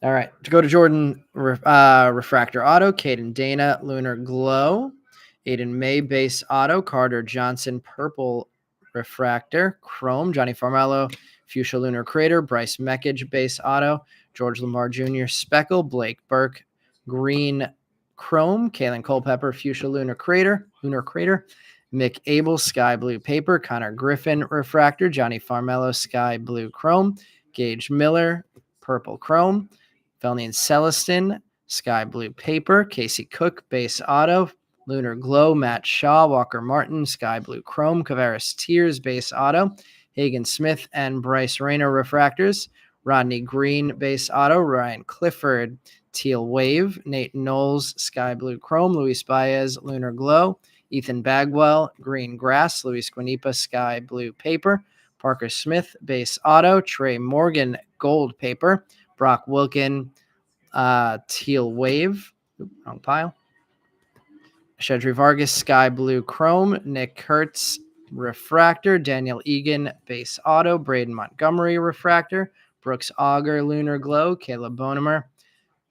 All right, Dakota Jordan Refractor Auto, Caden Dana Lunar Glow, Aiden May Base Auto, Carter Johnson Purple Refractor, Chrome, Johnny Farmello, Fuchsia Lunar Crater, Bryce Meckage Base Auto, George Lamar Jr. Speckle, Blake Burke, Green Chrome, Kalen Culpepper, Fuchsia Lunar Crater, Mick Abel, Sky Blue Paper, Connor Griffin, Refractor, Johnny Farmello, Sky Blue Chrome, Gage Miller, Purple Chrome, Felnian Celestin, Sky Blue Paper, Casey Cook, Base Auto, Lunar Glow, Matt Shaw, Walker Martin, Sky Blue Chrome, Cavaris Tears, Base Auto, Hagen Smith and Bryce Rayner, Refractors, Rodney Green, Base Auto, Ryan Clifford, Teal Wave, Nate Knowles, Sky Blue Chrome, Luis Baez, Lunar Glow, Ethan Bagwell, Green Grass, Luis Guanipa, Sky Blue Paper, Parker Smith, Base Auto, Trey Morgan, Gold Paper, Brock Wilkin, Teal Wave, wrong pile, Shedry Vargas, Sky Blue Chrome, Nick Hertz, Refractor, Daniel Egan, Base Auto, Braden Montgomery, Refractor, Brooks Auger, Lunar Glow, Caleb Bonemer,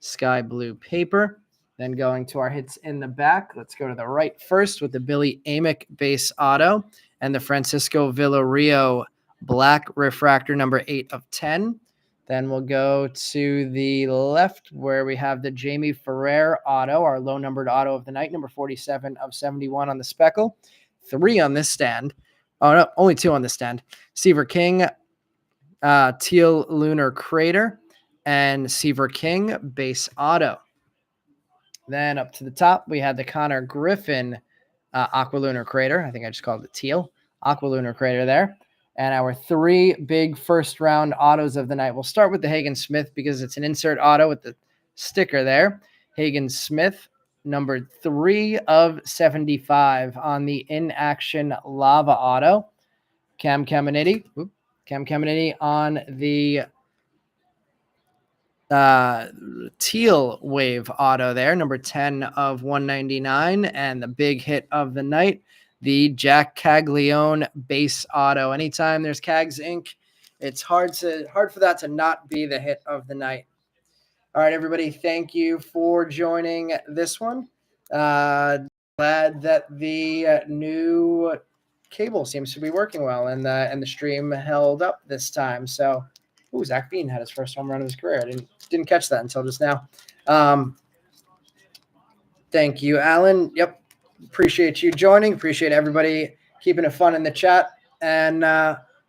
Sky Blue Paper. Then going to our hits in the back, let's go to the right first with the Billy Amick Base Auto and the Francisco Villarreal Black Refractor number 8 of 10. Then we'll go to the left where we have the Jamie Ferrer Auto, our low-numbered auto of the night, number 47 of 71 on the speckle. 3 on this stand. Oh, no, only 2 on this stand. Seaver King, Teal Lunar Crater, and Seaver King Base Auto. Then up to the top, we had the Connor Griffin Aqua Lunar Crater. I think I just called it Teal. Aqua Lunar Crater there. And our 3 big first-round autos of the night. We'll start with the Hagen Smith because it's an insert auto with the sticker there. Hagen Smith, number 3 of 75 on the in-action Lava Auto. Cam Caminiti on the Teal Wave Auto there, number 10 of 199, and the big hit of the night, the Jack Caglione Base Auto. Anytime there's Cags Inc., it's hard for that to not be the hit of the night. All right, everybody, thank you for joining this one. Glad that the new cable seems to be working well, and the stream held up this time. So, Zach Bean had his first home run of his career. I didn't catch that until just now. Thank you, Alan. Yep. Appreciate you joining. Appreciate everybody keeping it fun in the chat. And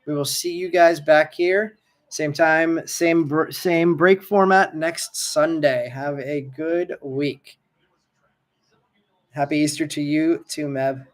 we will see you guys back here. Same time, same break format next Sunday. Have a good week. Happy Easter to you too, Mev.